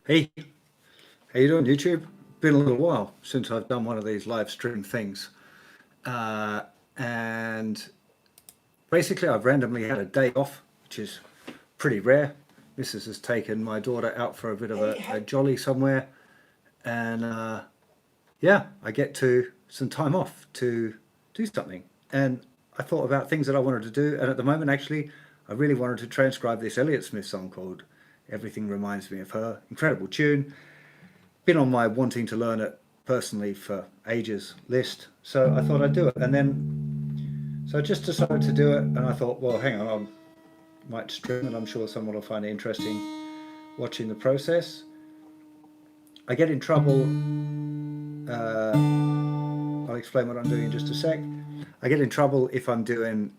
Hey, how you doing, YouTube? Been a little while since I've done one of these live stream things. And basically I've randomly had a day off, which is pretty rare. Mrs. has taken my daughter out for a bit of a jolly somewhere. And yeah, I get to some time off to do something. And I thought about things that I wanted to do. And at the moment, actually, I really wanted to transcribe this Elliott Smith song called Everything Reminds Me of Her. Incredible tune. Been on my wanting to learn it personally for ages list, so I thought I'd do it. And then, so I just decided to do it, and I thought, well, hang on, I might stream it. I'm sure someone will find it interesting watching the process. I get in trouble. I'll explain what I'm doing in just a sec. I get in trouble if I'm doing,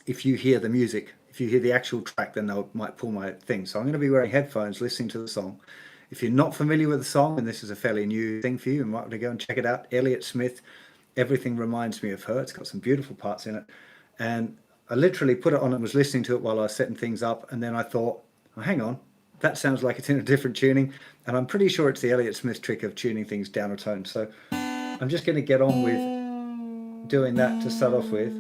if you hear the music, if you hear the actual track, then they might pull my thing. So I'm going to be wearing headphones, listening to the song. If you're not familiar with the song, and this is a fairly new thing for you, you might want to go and check it out. Elliott Smith, Everything Reminds Me of Her. It's got some beautiful parts in it. And I literally put it on and was listening to it while I was setting things up. And then I thought, oh, hang on, that sounds like it's in a different tuning. And I'm pretty sure it's the Elliott Smith trick of tuning things down a tone. So I'm just going to get on with doing that to start off with.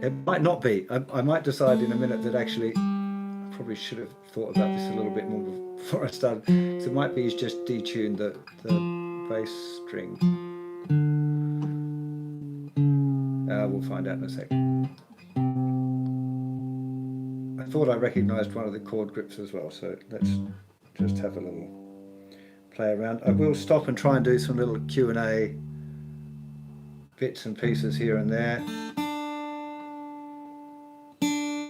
It might not be. I might decide in a minute that actually probably should have thought about this a little bit more before I started. So it might be he's just detuned the bass string. We'll find out in a second. I thought I recognised one of the chord grips as well, so let's just have a little play around. I will stop and try and do some little Q&A bits and pieces here and there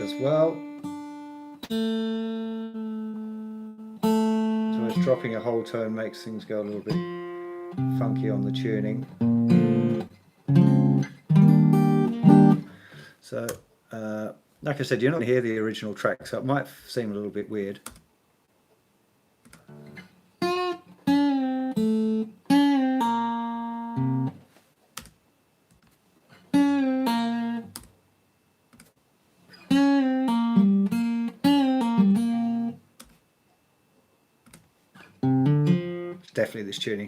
as well. So it's dropping a whole tone makes things go a little bit funky on the tuning. So like I said, you're not going to hear the original track, so it might seem a little bit weird. It's definitely this tuning.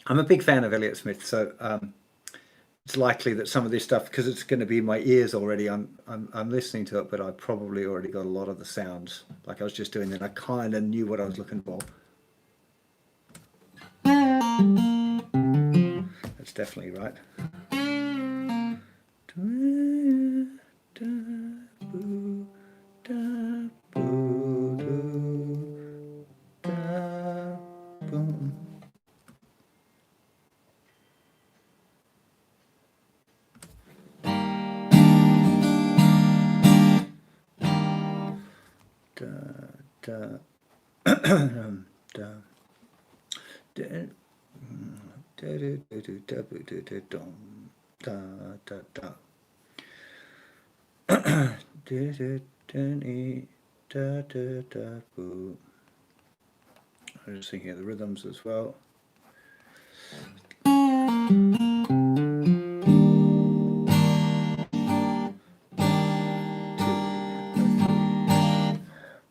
I'm a big fan of Elliott Smith, so it's likely that some of this stuff, because it's going to be in my ears already, I'm listening to it, but I probably already got a lot of the sounds, like I was just doing then. I kind of knew what I was looking for. That's definitely right. I'm just thinking of the rhythms as well.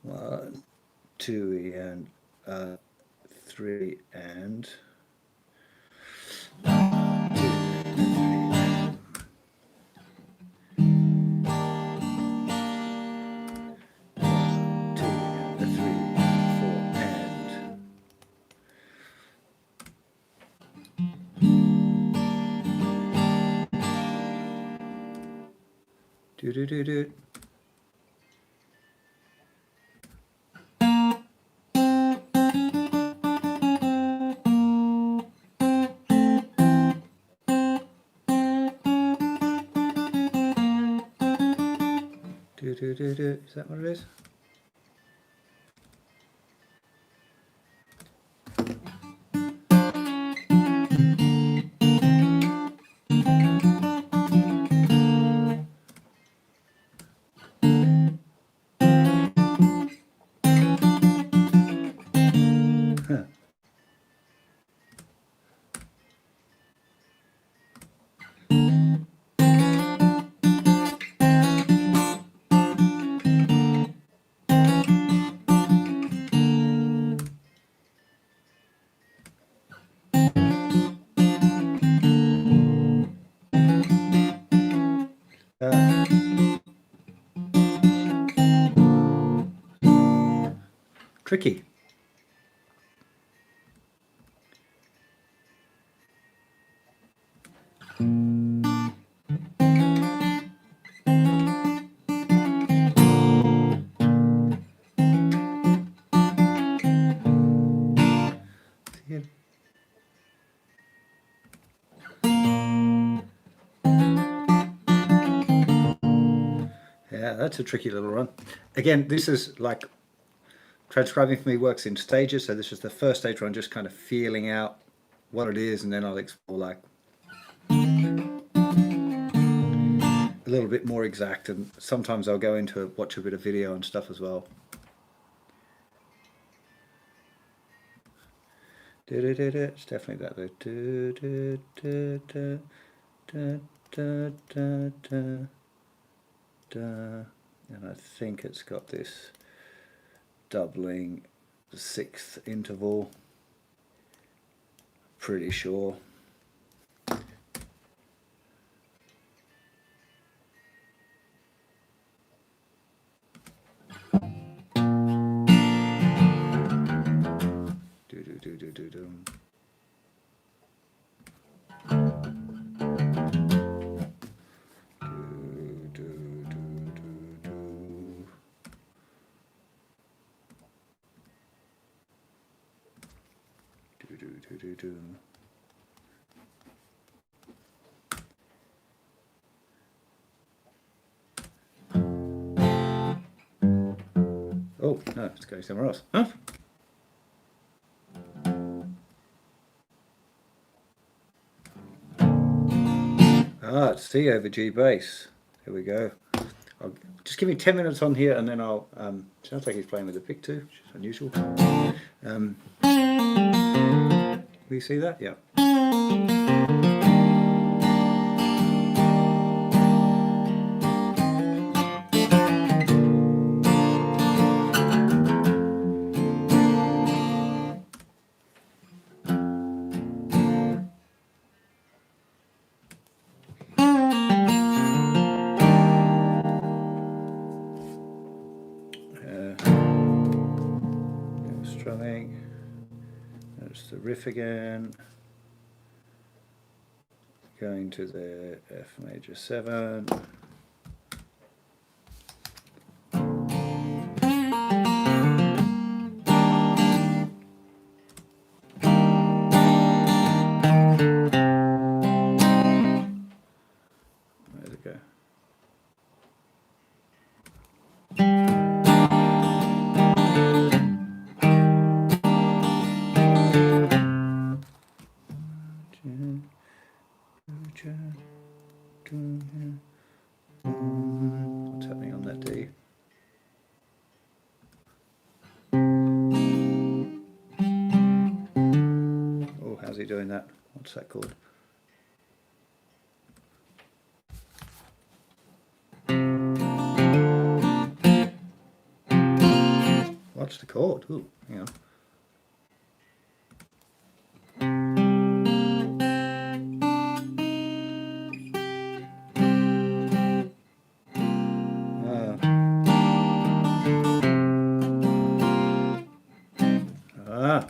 One, two, and 3 and 1, 2, 3. Do. Is that what it is? Tricky. Yeah, that's a tricky little run. Again, this is like transcribing for me works in stages. So this is the first stage where I'm just kind of feeling out what it is, and then I'll explore like a little bit more exact. And sometimes I'll go into watch a bit of video and stuff as well. It's definitely that though. And I think it's got this doubling the sixth interval. Pretty sure. Oh, no, it's going somewhere else. Huh? Ah, it's C over G bass. Here we go. Just give me 10 minutes on here and then I'll... sounds like he's playing with a pick too, which is unusual. Will you see that? Yeah. Strumming. There's the riff again. Going to the F major 7. Where'd it go? What's happening on that D? Oh, how's he doing that? What's that called? What's the chord? Ooh, hang on. Ah.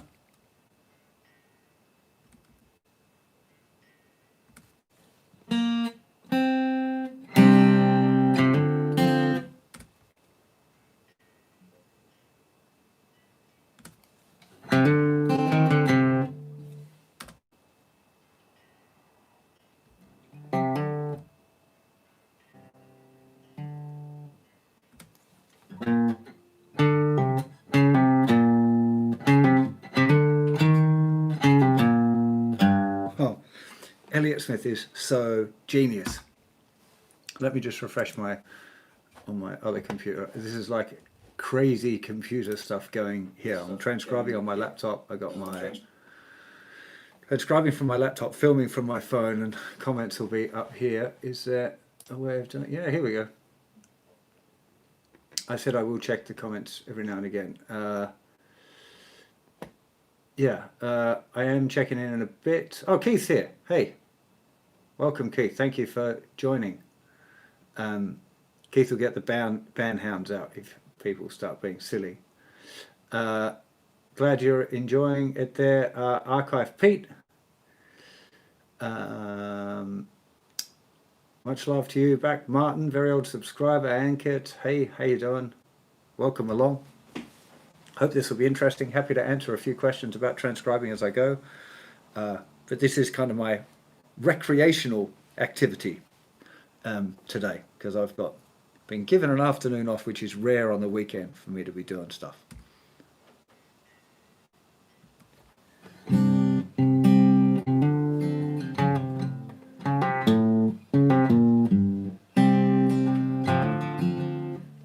Oh, Elliott Smith is so genius. Let me just refresh on my other computer. This is like crazy computer stuff going here. I'm transcribing on my laptop. I got my transcribing from my laptop, filming from my phone, and comments will be up here. Is there a way of doing it? Yeah, here we go. I said I will check the comments every now and again. I am checking in a bit. Oh, Keith's here. Hey, welcome, Keith. Thank you for joining. Keith will get the band hounds out if people start being silly. Glad you're enjoying it there, Archive Pete. Much love to you back, Martin, very old subscriber. Ankit, hey, how you doing? Welcome along. Hope this will be interesting. Happy to answer a few questions about transcribing as I go. But this is kind of my recreational activity today, because I've been given an afternoon off, which is rare on the weekend for me to be doing stuff.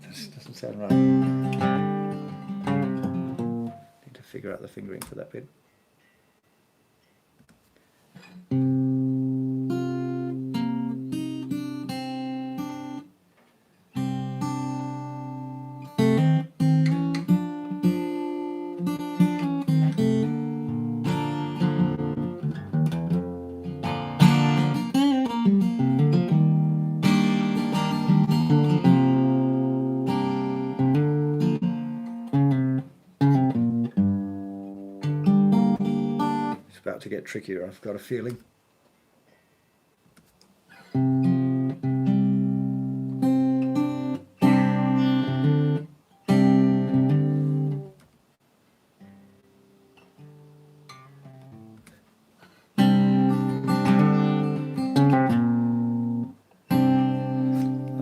This doesn't sound right. Need to figure out the fingering for that bit. To get trickier, I've got a feeling. I'm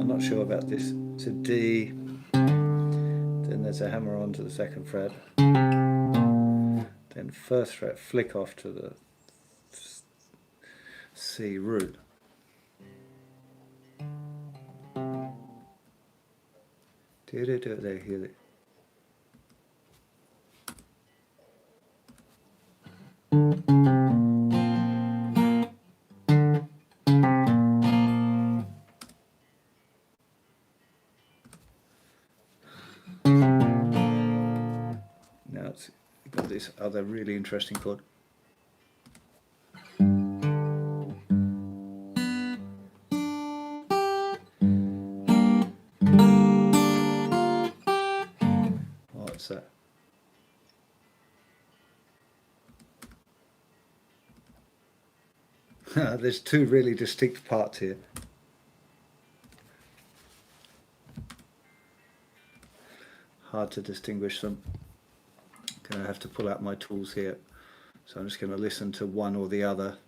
not sure about this. It's a D, then there's a hammer on to the second fret, then first fret flick off to the C root. There, hear it. Now it's got this other really interesting chord. What's that? There's two really distinct parts here. Hard to distinguish them. Going to have to pull out my tools here. So I'm just going to listen to one or the other.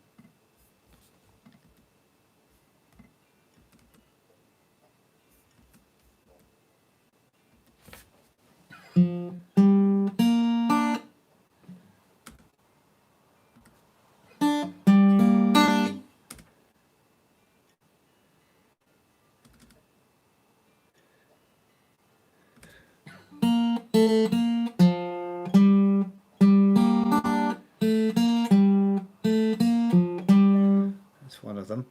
One of them.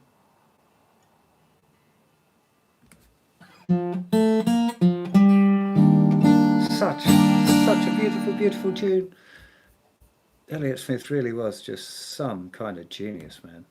Such a beautiful tune. Elliott Smith really was just some kind of genius, man.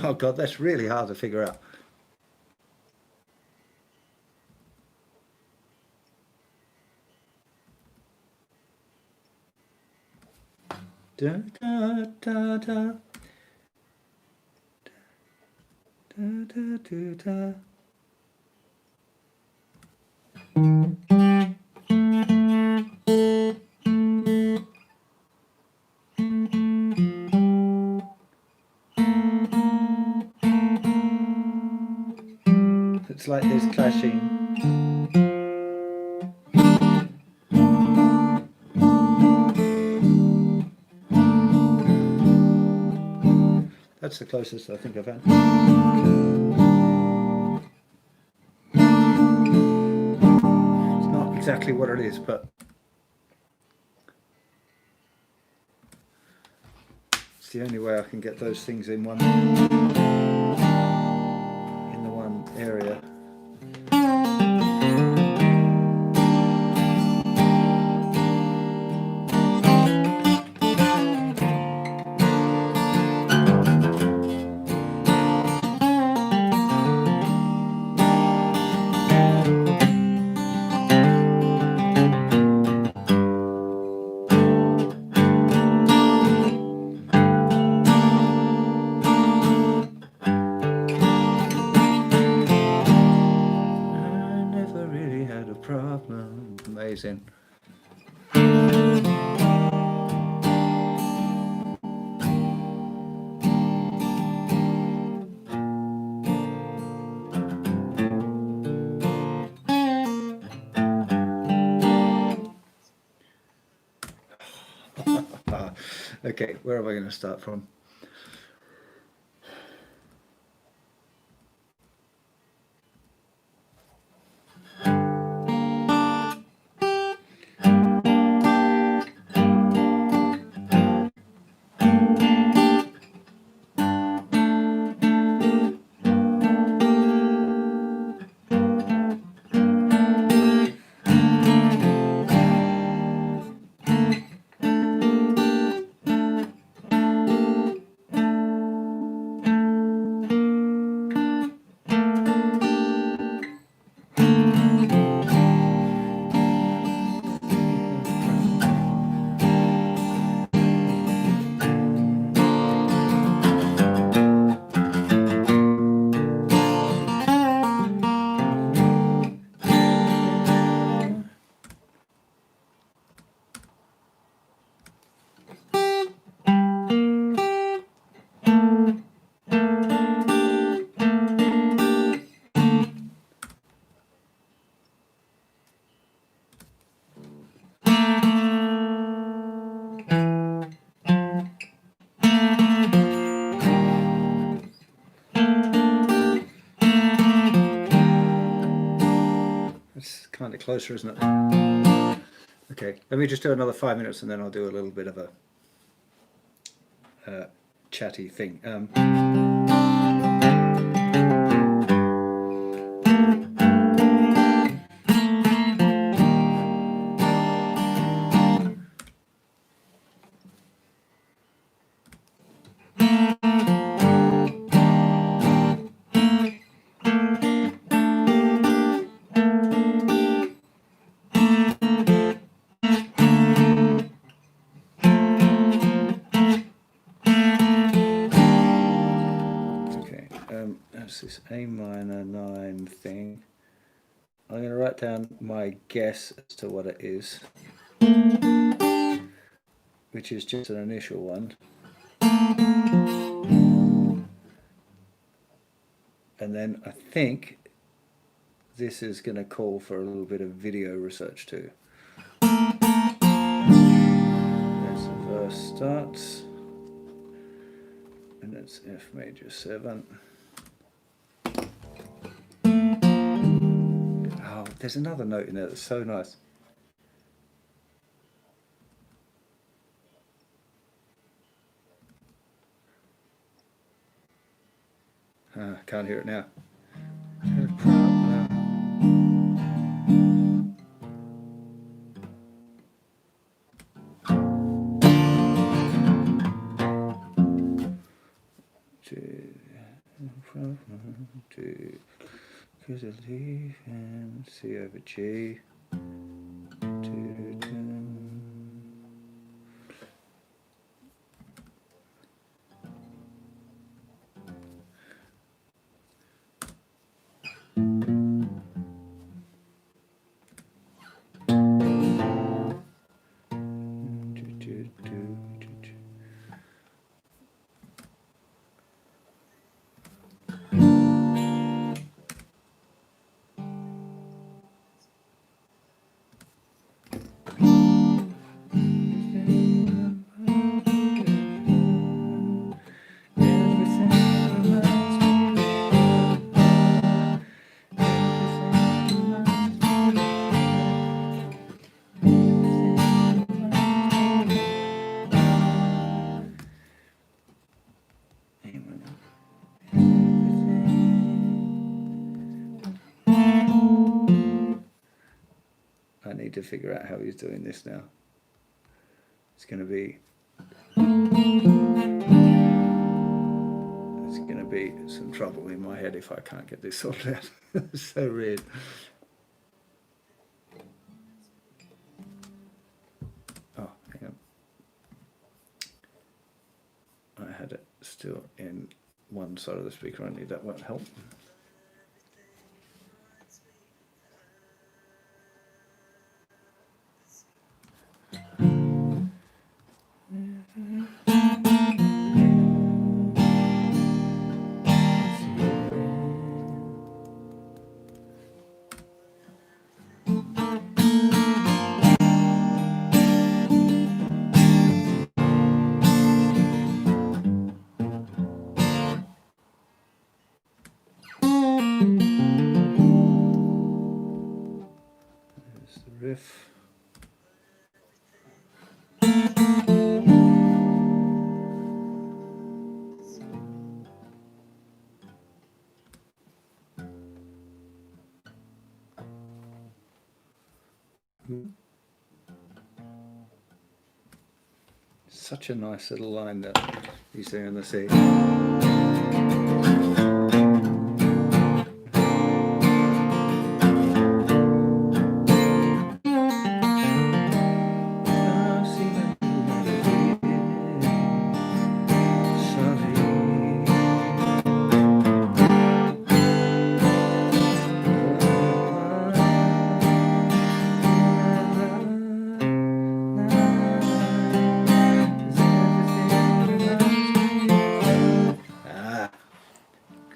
Oh God, that's really hard to figure out. Da, da, da, da. Da, da, da, da. It's like there's clashing. That's the closest I think I've had. It's not exactly what it is, but it's the only way I can get those things in the one area. Problem. Amazing. Okay, where am I going to start from? It's kind of closer, isn't it? Okay, let me just do another 5 minutes and then I'll do a little bit of a chatty thing. That's this A minor 9 thing. I'm going to write down my guess as to what it is, which is just an initial one. And then I think this is going to call for a little bit of video research too. As the verse starts, and it's F major 7. Oh, there's another note in there that's so nice. Can't hear it now. To leave and C over G. need to figure out how he's doing this now. It's going to be some trouble in my head if I can't get this sorted out. It's so weird. Oh, hang on. I had it still in one side of the speaker only. That won't help. Riff. Such a nice little line that he's doing on the C.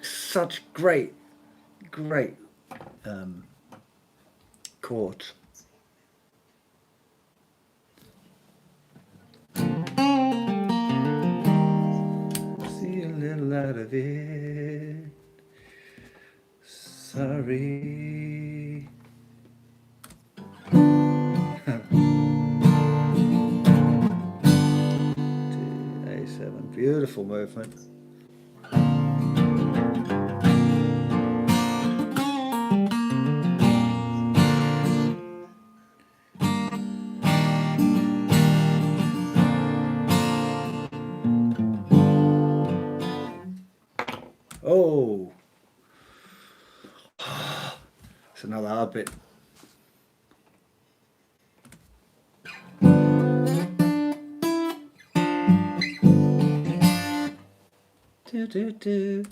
Such great chords. See a little out of it. Sorry. A7, beautiful movement. Oh, it's another hard bit. Do, do, do.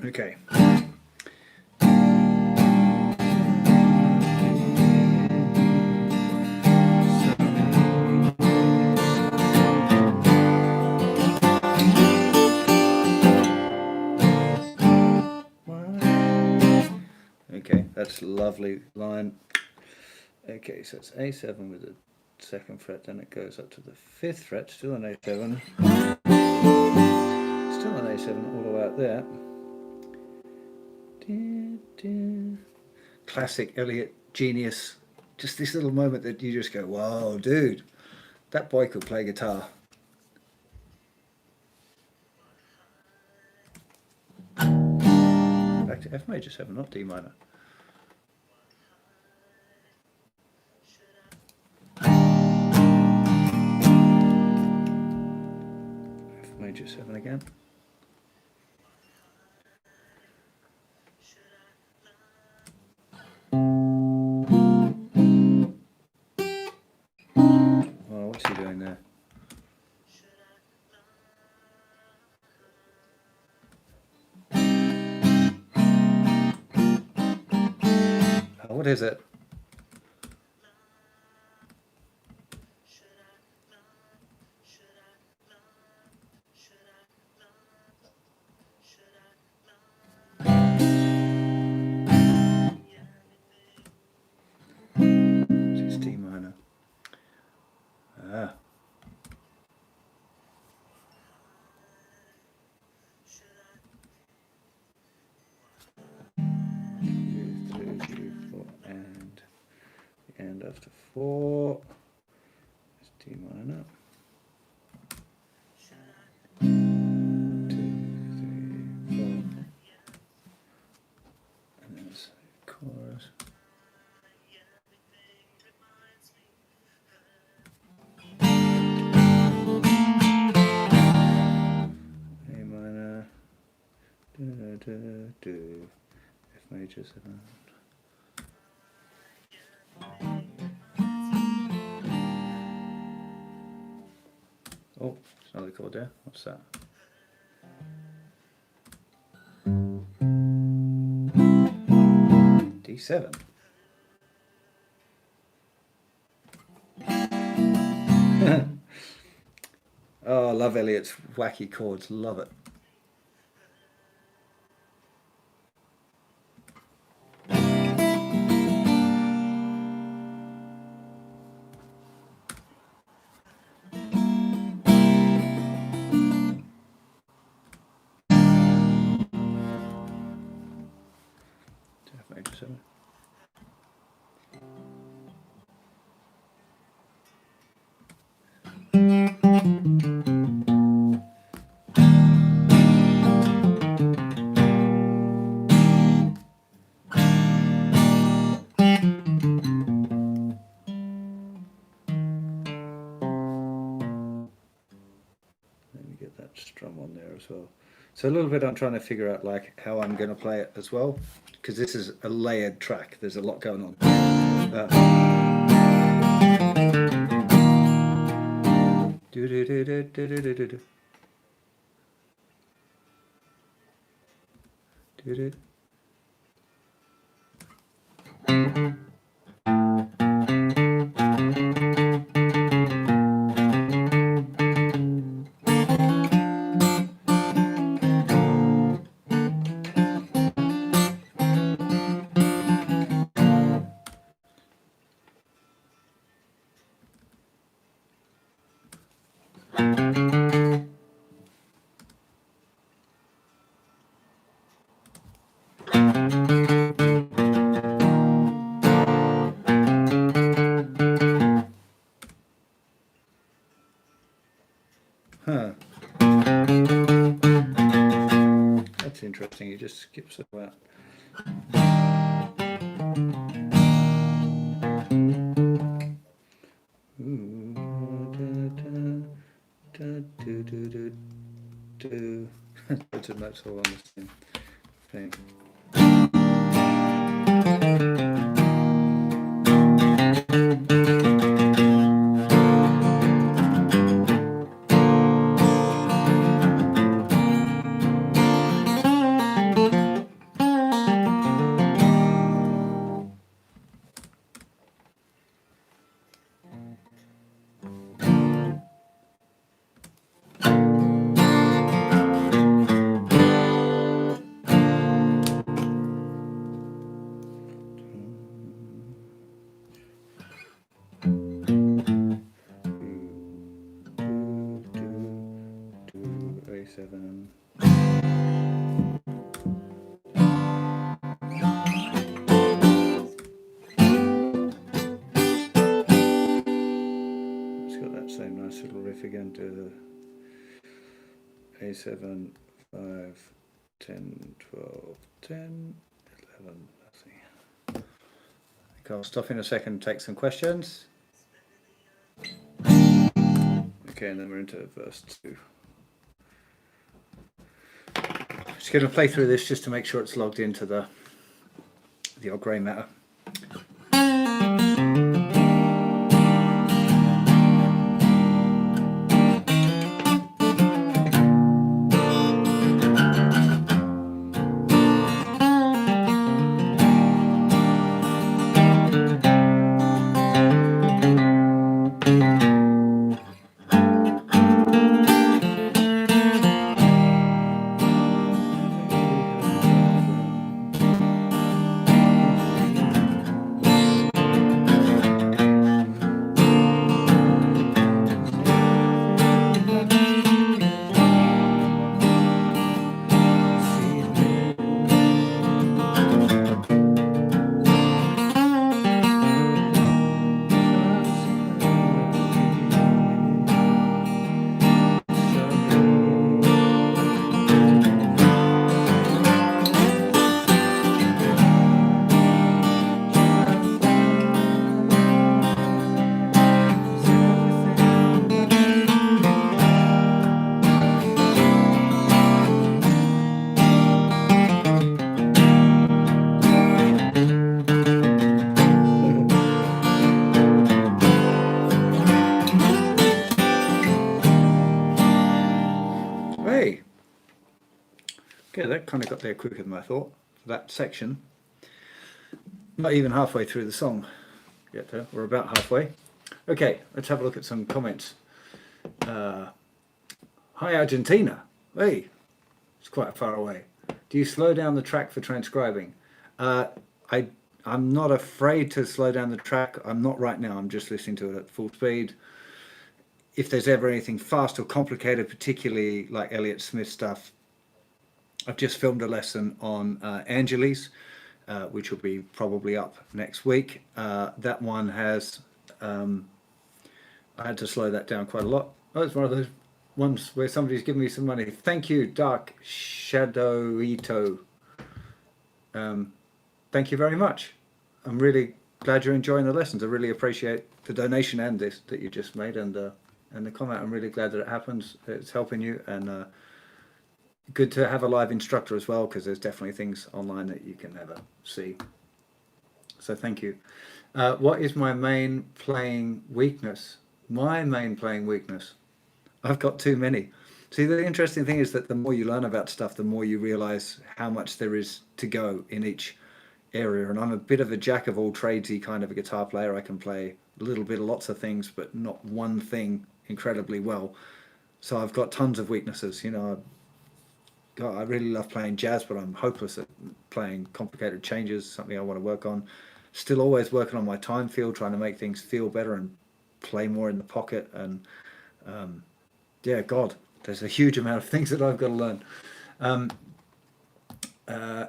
Okay. Okay, that's a lovely line. Okay, so it's A7 with the 2nd fret, then it goes up to the 5th fret, still an A7. Still an A7 all the way up there. Classic Elliott genius. Just this little moment that you just go, wow, dude, that boy could play guitar. Back to F major 7, not D minor. F major 7 again. Oh, what's he doing there? what is it? It's D minor. Ah. And after 4 is D minor. 2, 3, 4, and there's the chorus. A minor, F major 7. Oh, there's another chord there. What's that? D7. Oh, I love Elliott's wacky chords. Love it. F major 7. Strum on there as well. So a little bit I'm trying to figure out like how I'm going to play it as well, because this is a layered track. There's a lot going on. Do do do do do do do do do do. Huh. That's interesting. He just skips it out. Loads of notes all on the same thing. A7. It's got that same nice little riff again to the A7, 5, 10, 12, 10, 11. Let's see. I think I'll stop in a second and take some questions. Okay, and then we're into verse 2. Just going to play through this just to make sure it's logged into the old grey matter. kind of got there quicker than I thought for that section. Not even halfway through the song yet, though. We're about halfway. Okay, let's have a look at some comments. Hi, Argentina. Hey, it's quite far away. Do you slow down the track for transcribing? I'm not afraid to slow down the track. I'm not right now. I'm just listening to it at full speed. If there's ever anything fast or complicated, particularly like Elliott Smith stuff, I've just filmed a lesson on Angeles, which will be probably up next week. That one has, I had to slow that down quite a lot. Oh, it's one of those ones where somebody's giving me some money. Thank you, Dark Shadowito. Thank you very much. I'm really glad you're enjoying the lessons. I really appreciate the donation and this that you just made, and the comment. I'm really glad that it happens. It's helping you, and good to have a live instructor as well, because there's definitely things online that you can never see. So thank you. What is my main playing weakness? My main playing weakness? I've got too many. See, the interesting thing is that the more you learn about stuff, the more you realize how much there is to go in each area. And I'm a bit of a jack of all tradesy kind of a guitar player. I can play a little bit of lots of things, but not one thing incredibly well. So I've got tons of weaknesses. You know, God, I really love playing jazz, but I'm hopeless at playing complicated changes, something I want to work on. Still always working on my time feel, trying to make things feel better and play more in the pocket. And yeah, God, there's a huge amount of things that I've got to learn.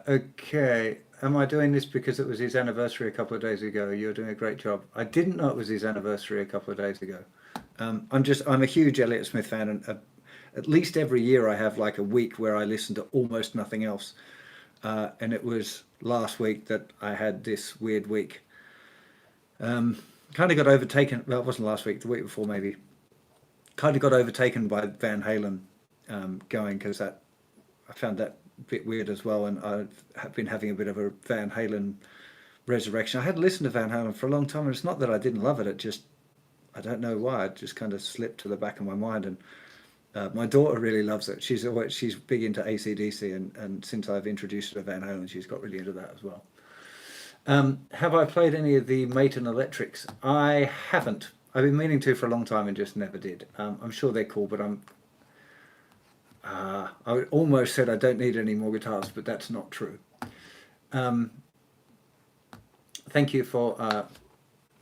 Okay, am I doing this because it was his anniversary a couple of days ago? You're doing a great job. I didn't know it was his anniversary a couple of days ago. I'm a huge Elliott Smith fan, and at least every year I have like a week where I listen to almost nothing else. And it was last week that I had this weird week. Kind of got overtaken. Well, it wasn't last week, the week before maybe. Kind of got overtaken by Van Halen going, because I found that a bit weird as well, and I've been having a bit of a Van Halen resurrection. I had listened to Van Halen for a long time, and it's not that I didn't love it, it just, I don't know why, it just kind of slipped to the back of my mind. And my daughter really loves it. She's big into AC/DC, and since I've introduced her to Van Halen, she's got really into that as well. Have I played any of the Maton Electrics? I haven't. I've been meaning to for a long time and just never did. I'm sure they're cool, but I almost said I don't need any more guitars, but that's not true. Thank you for,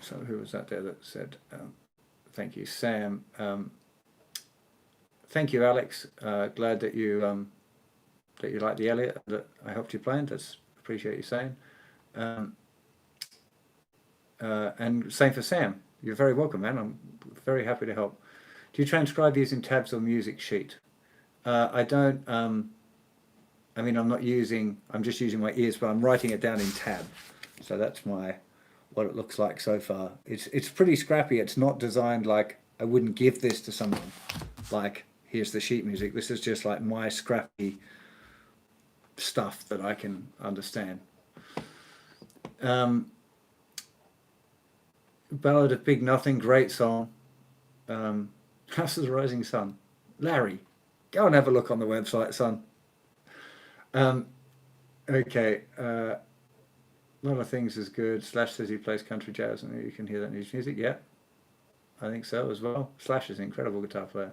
so who was that there that said, thank you, Sam. Thank you, Alex. Glad that you like the Elliott, that I helped you play. That's appreciate you saying. And same for Sam. You're very welcome, man. I'm very happy to help. Do you transcribe using tabs or music sheet? I don't. I mean, I'm just using my ears, but I'm writing it down in tab. So that's what it looks like so far. It's pretty scrappy. It's not designed like, I wouldn't give this to someone like, here's the sheet music. This is just like my scrappy stuff that I can understand. Ballad of Big Nothing, great song. House of the Rising Sun. Larry, go and have a look on the website, son. Okay, a lot of things is good. Slash says he plays country jazz, and you can hear that in his music. Yeah, I think so as well. Slash is an incredible guitar player.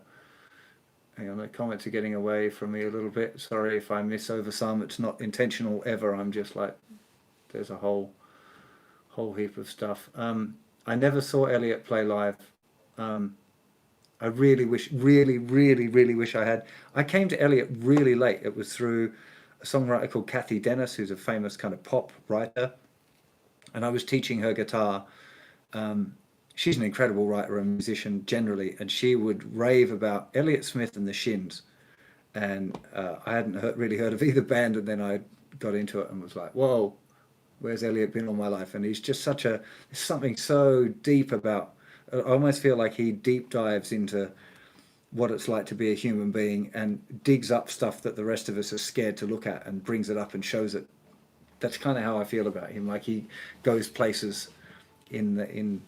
Hang on, the comments are getting away from me a little bit. Sorry if I miss over some. It's not intentional ever. I'm just like, there's a whole heap of stuff. I never saw Elliott play live. I really wish I had. I came to Elliott really late. It was through a songwriter called Kathy Dennis, who's a famous kind of pop writer, and I was teaching her guitar. She's an incredible writer and musician generally, and she would rave about Elliott Smith and the Shins, and I hadn't really heard of either band, and then I got into it and was like, whoa, where's Elliott been all my life? And he's just there's something so deep about, I almost feel like he deep dives into what it's like to be a human being and digs up stuff that the rest of us are scared to look at and brings it up and shows it. That's kind of how I feel about him. Like, he goes places in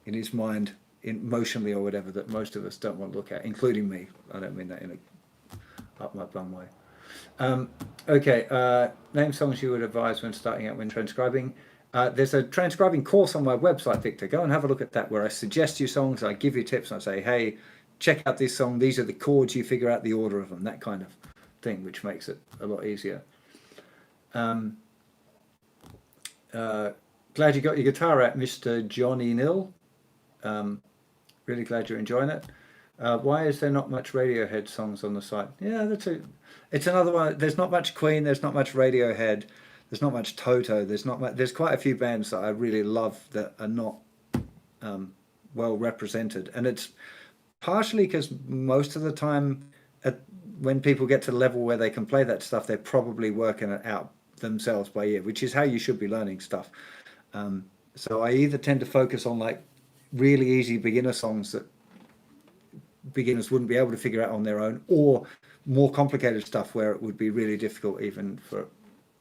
his mind, emotionally or whatever, that most of us don't want to look at, including me. I don't mean that in a up my bum way. Okay, name songs you would advise when starting out when transcribing. There's a transcribing course on my website, Victor. Go and have a look at that, where I suggest you songs, I give you tips, and I say, hey, check out this song. These are the chords. You figure out the order of them, that kind of thing, which makes it a lot easier. Glad you got your guitar out, Mr. Johnny Nil. Really glad you're enjoying it. Why is there not much Radiohead songs on the site? Yeah, it's another one. There's not much Queen. There's not much Radiohead. There's not much Toto. There's quite a few bands that I really love that are not well represented, and it's partially because most of the time, when people get to the level where they can play that stuff, they're probably working it out themselves by ear, which is how you should be learning stuff. So I either tend to focus on like really easy beginner songs that beginners wouldn't be able to figure out on their own, or more complicated stuff where it would be really difficult even for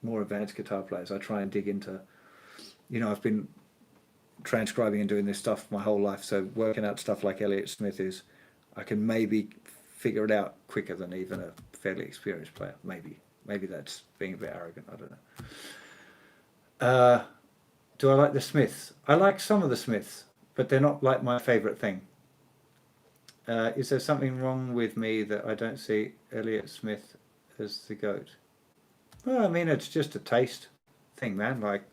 more advanced guitar players. I try and dig into, I've been transcribing and doing this stuff my whole life, so working out stuff like Elliott Smith I can maybe figure it out quicker than even a fairly experienced player. Maybe that's being a bit arrogant, I don't know. Do I like the Smiths? I like some of the Smiths, but they're not like my favourite thing. Is there something wrong with me that I don't see Elliott Smith as the GOAT? Well, I mean, it's just a taste thing, man. Like,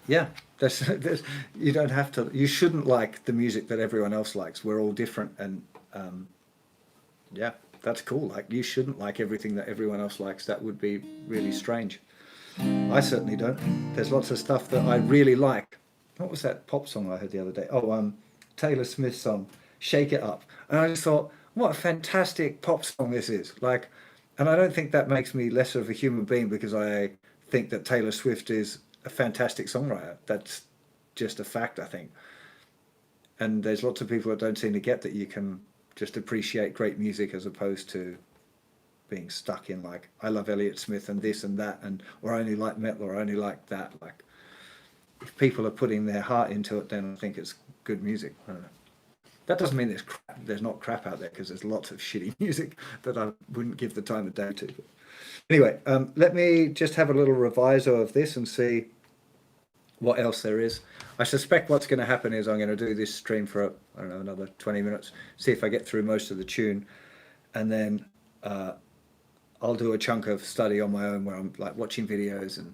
yeah, you don't have to. You shouldn't like the music that everyone else likes. We're all different, and yeah, that's cool. Like, you shouldn't like everything that everyone else likes. That would be really strange. I certainly don't. There's lots of stuff that I really like. What was that pop song I heard the other day? Oh, Taylor Swift's song, Shake It Up. And I just thought, what a fantastic pop song this is. Like, and I don't think that makes me less of a human being because I think that Taylor Swift is a fantastic songwriter. That's just a fact, I think. And there's lots of people that don't seem to get that you can just appreciate great music as opposed to being stuck in like, I love Elliott Smith and this and that, or I only like metal, or I only like that. Like, if people are putting their heart into it, then I think it's good music. I don't know. That doesn't mean there's not crap out there, because there's lots of shitty music that I wouldn't give the time of day to. But anyway, let me just have a little reviso of this and see what else there is. I suspect what's going to happen is I'm going to do this stream for, I don't know, another 20 minutes, see if I get through most of the tune, and then I'll do a chunk of study on my own where I'm like watching videos and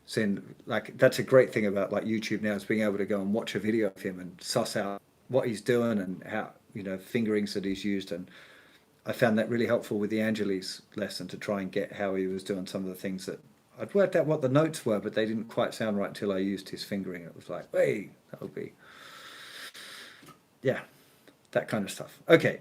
seeing, like, that's a great thing about like YouTube now, is being able to go and watch a video of him and suss out what he's doing and how, fingerings that he's used. And I found that really helpful with the Angeles lesson, to try and get how he was doing some of the things that I'd worked out what the notes were, but they didn't quite sound right until I used his fingering. It was like, hey, that would be, yeah, that kind of stuff. Okay.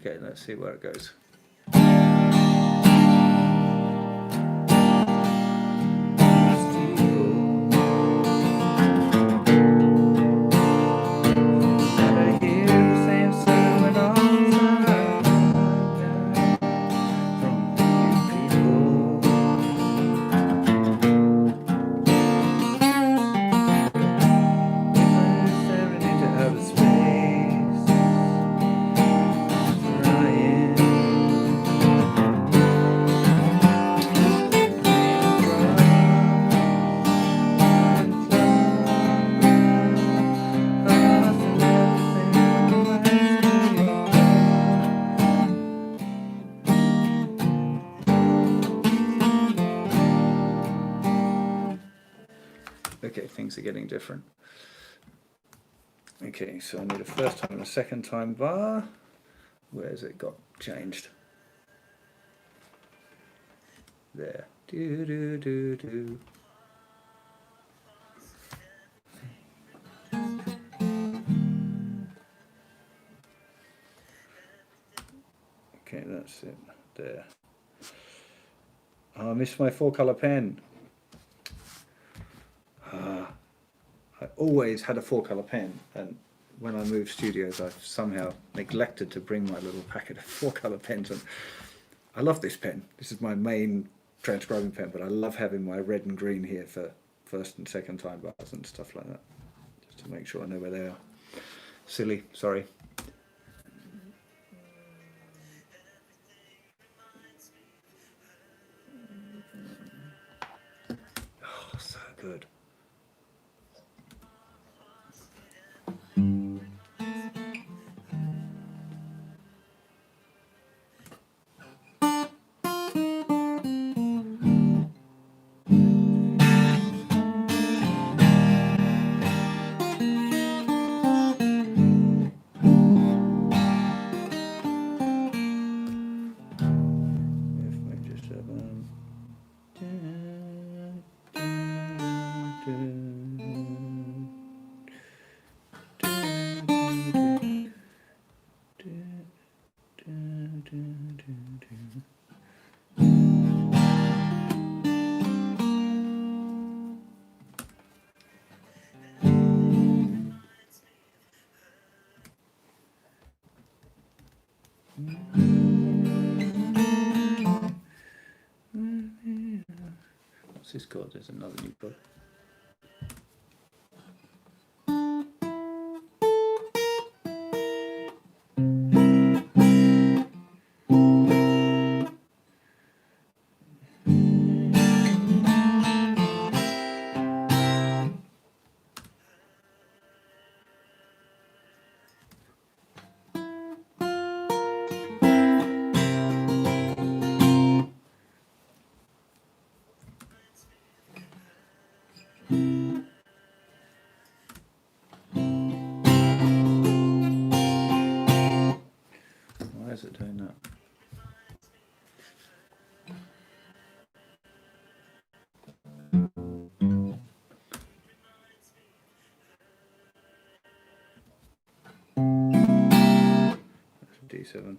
Okay, let's see where it goes. Okay, things are getting different. Okay, so I need a first time and a second time bar. Where's it got changed? There. Do do do do. Okay, that's it. There. Oh, I missed my 4-color pen. I always had a 4-color pen, and when I moved studios, I've somehow neglected to bring my little packet of 4-color pens. And I love this pen. This is my main transcribing pen, but I love having my red and green here for first and second time bars and stuff like that, just to make sure I know where they are. Silly, sorry. Oh, so good. What's this called? There's another new chord. Why is it doing that? That's D7.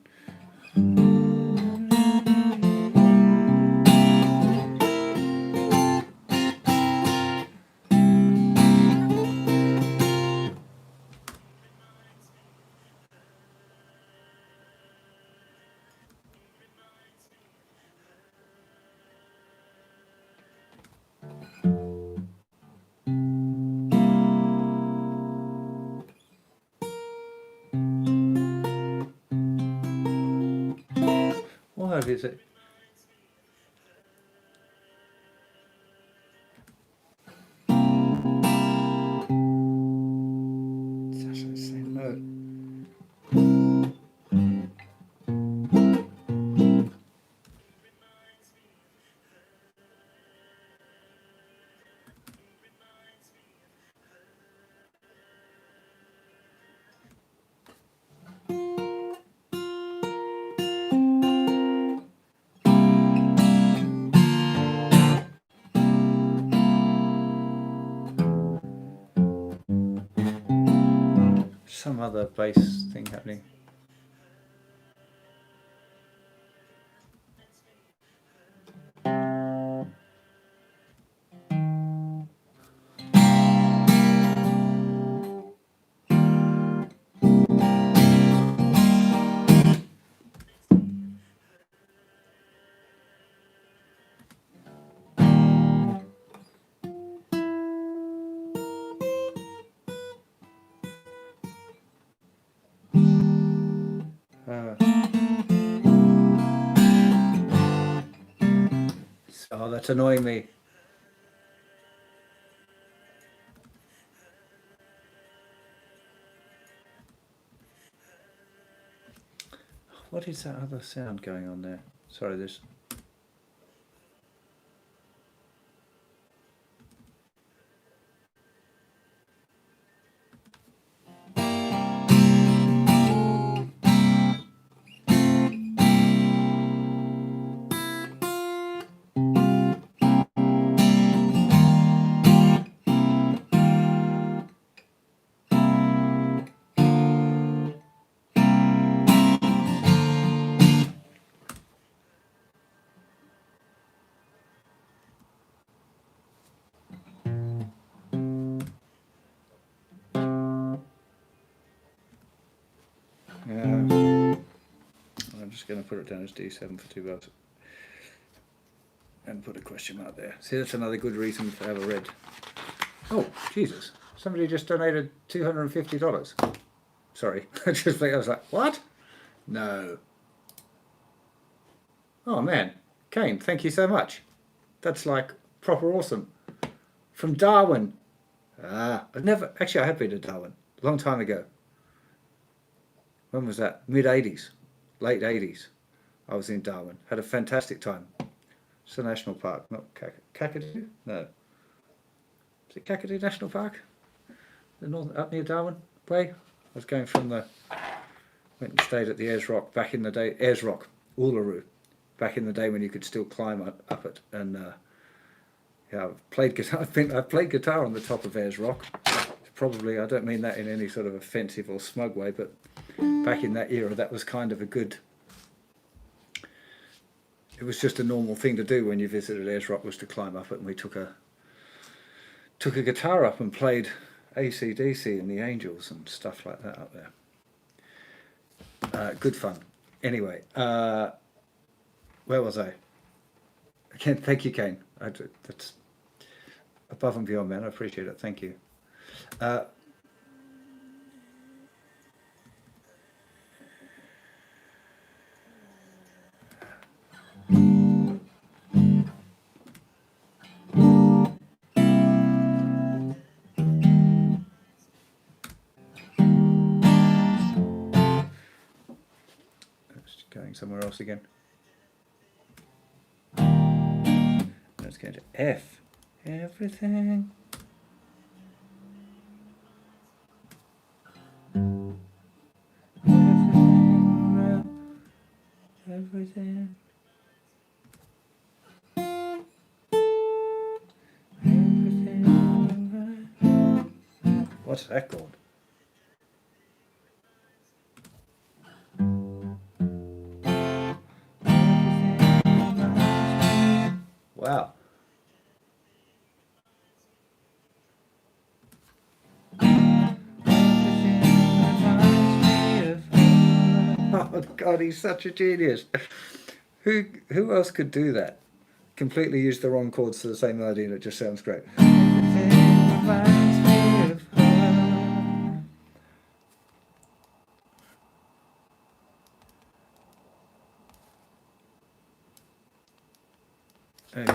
What is it? That's the same note. Some other bass thing happening. Oh, that's annoying me. What is that other sound going on there? Sorry, there's... just going to put it down as D7 for 2 bars. And put a question mark there. See, that's another good reason to have a red. Oh, Jesus. Somebody just donated $250. Sorry. I was like, what? No. Oh, man. Kane, thank you so much. That's like proper awesome. From Darwin. I've never... Actually, I have been to Darwin. A long time ago. When was that? Mid-80s. Late 80s. I was in Darwin. Had a fantastic time. It's a national park, not Kakadu? No. Is it Kakadu National Park? The north, up near Darwin way? I was going from the... Went and stayed at the Ayers Rock back in the day. Ayers Rock, Uluru. Back in the day when you could still climb up it. And yeah, I've played guitar. I've played guitar on the top of Ayers Rock. Probably, I don't mean that in any sort of offensive or smug way, but back in that era, that was kind of a good... It was just a normal thing to do when you visited Ayers Rock, was to climb up it, and we took a guitar up and played AC/DC and the Angels and stuff like that up there. Good fun. Anyway, where was I? Again, thank you, Kane. That's above and beyond, man. I appreciate it. Thank you. Going somewhere else again. Let's get to F. Everything. Everything. Everything. What's that called? Wow. Oh God, he's such a genius. Who else could do that? Completely use the wrong chords to the same melody and it just sounds great. Hey.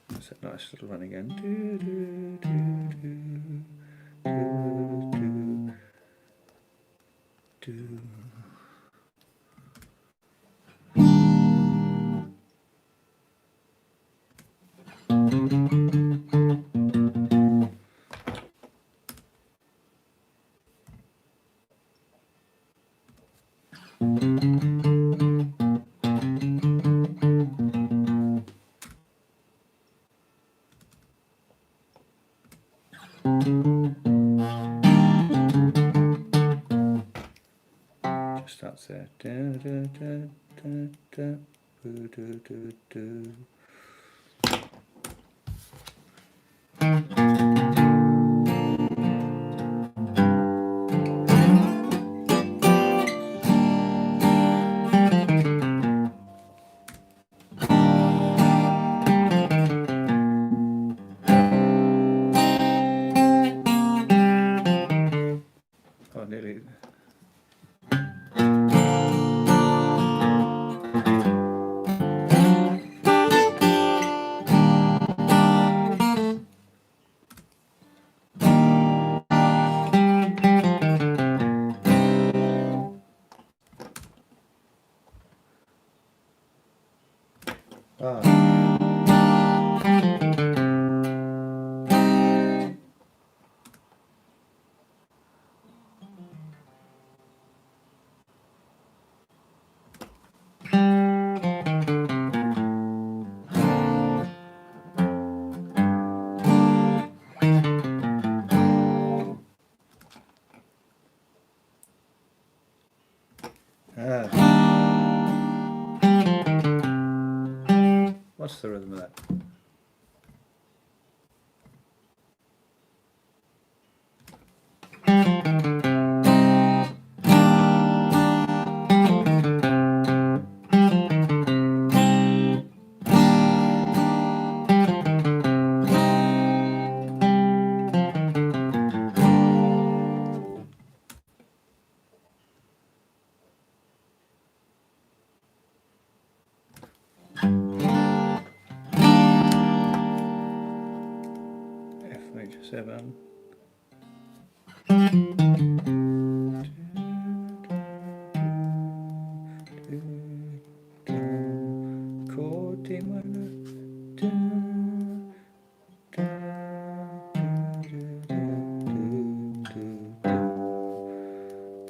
That's a nice little run again. Do, do, do, do, do, do. Just starts there. Da, da, da, da, da, do, do, do, do. Oh, nearly. What's the rhythm of that? 7. Chord D minor.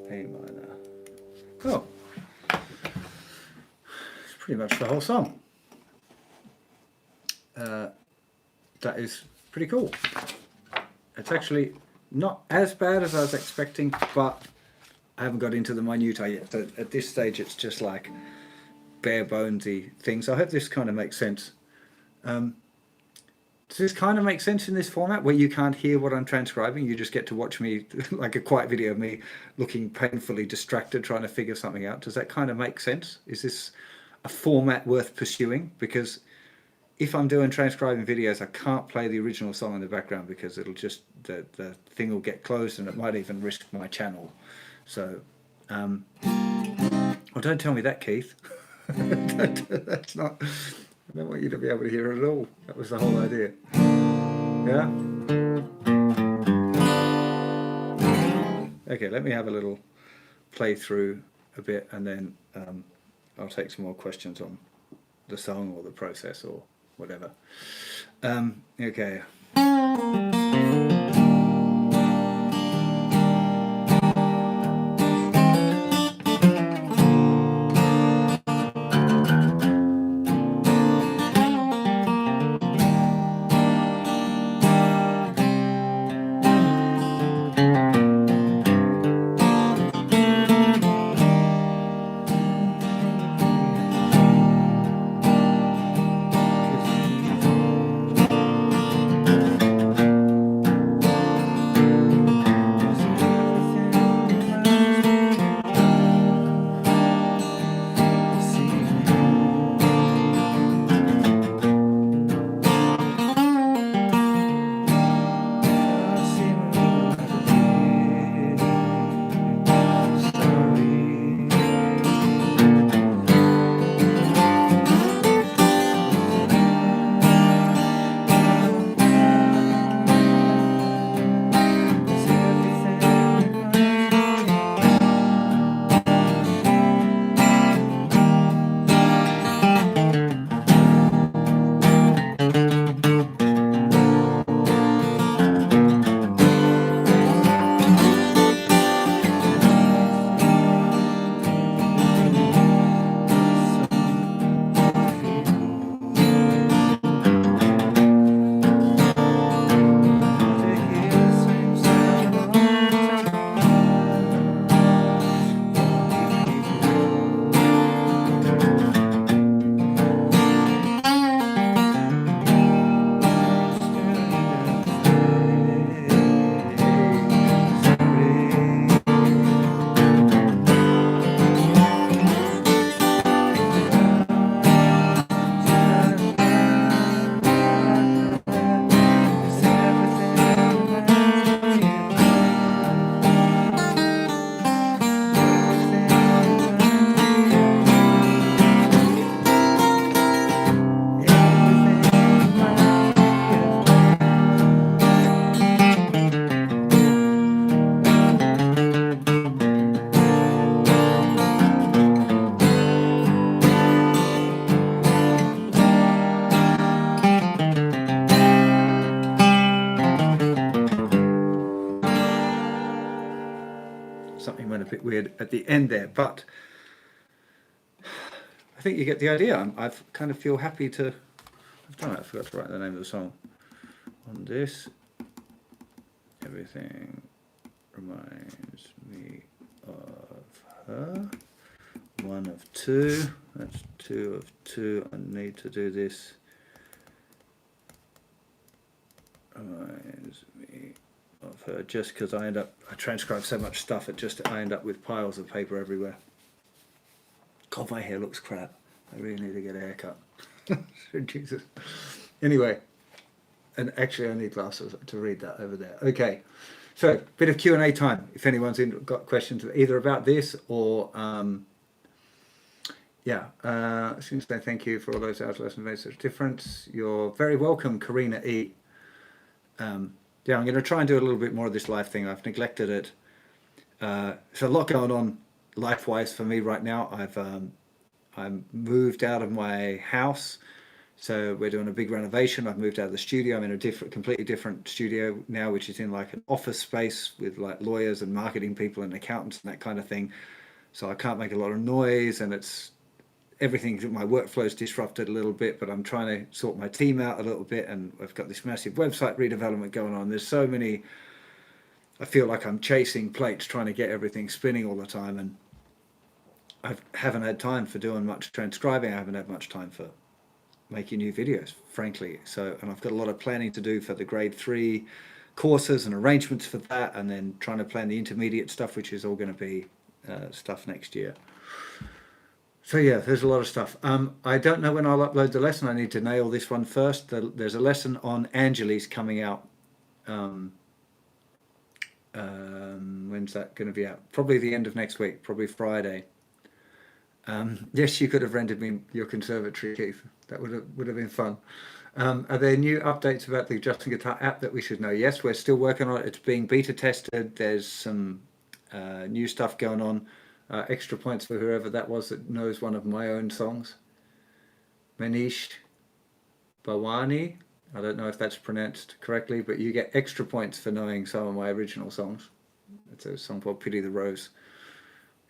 A minor. Oh, it's pretty much the whole song. That is pretty cool. It's actually not as bad as I was expecting, but I haven't got into the minutiae yet. So at this stage, it's just like bare bonesy things. I hope this kind of makes sense. Does this kind of make sense in this format where you can't hear what I'm transcribing? You just get to watch me, like a quiet video of me looking painfully distracted trying to figure something out. Does that kind of make sense? Is this a format worth pursuing? Because if I'm doing transcribing videos, I can't play the original song in the background because it'll just, the thing will get closed and it might even risk my channel. So, well, don't tell me that, Keith. That's not, I don't want you to be able to hear it at all. That was the whole idea. Yeah? Okay, let me have a little play through a bit and then I'll take some more questions on the song or the process or whatever. Okay. Something went a bit weird at the end there, but I think you get the idea. I kind of feel happy to. I've done it. I forgot to write the name of the song on this. Everything reminds me of her. 1 of 2. That's 2 of 2. I need to do this. Reminds me of her, just because I transcribe so much stuff, I end up with piles of paper everywhere. God, my hair looks crap. I really need to get a haircut. Jesus. Anyway, and actually I need glasses to read that over there. Okay, so bit of Q&A time. If anyone's got questions either about this or yeah, I just want to say thank you for all those hours lessons made such a difference. You're very welcome, Karina E. yeah, I'm going to try and do a little bit more of this live thing. I've neglected it. There's a lot going on life-wise for me right now. I'm moved out of my house, so we're doing a big renovation. I've moved out of the studio. I'm in a completely different studio now, which is in like an office space with like lawyers and marketing people and accountants and that kind of thing. So I can't make a lot of noise, and it's everything. My workflow's disrupted a little bit, but I'm trying to sort my team out a little bit, and I've got this massive website redevelopment going on. There's so many. I feel like I'm chasing plates, trying to get everything spinning all the time, and I haven't had time for doing much transcribing. I haven't had much time for making new videos, frankly. So, and I've got a lot of planning to do for the grade 3 courses and arrangements for that, and then trying to plan the intermediate stuff, which is all going to be stuff next year. So yeah, there's a lot of stuff. I don't know when I'll upload the lesson. I need to nail this one first. There's a lesson on Angeles coming out. When's that going to be out? Probably the end of next week, probably Friday. Yes, you could have rendered me your conservatory, Keith. That would have been fun. Are there new updates about the Justin Guitar app that we should know? Yes, we're still working on it. It's being beta tested. There's some new stuff going on. Extra points for whoever that was that knows one of my own songs. Manish Bawani. I don't know if that's pronounced correctly, but you get extra points for knowing some of my original songs. It's a song called Pity the Rose,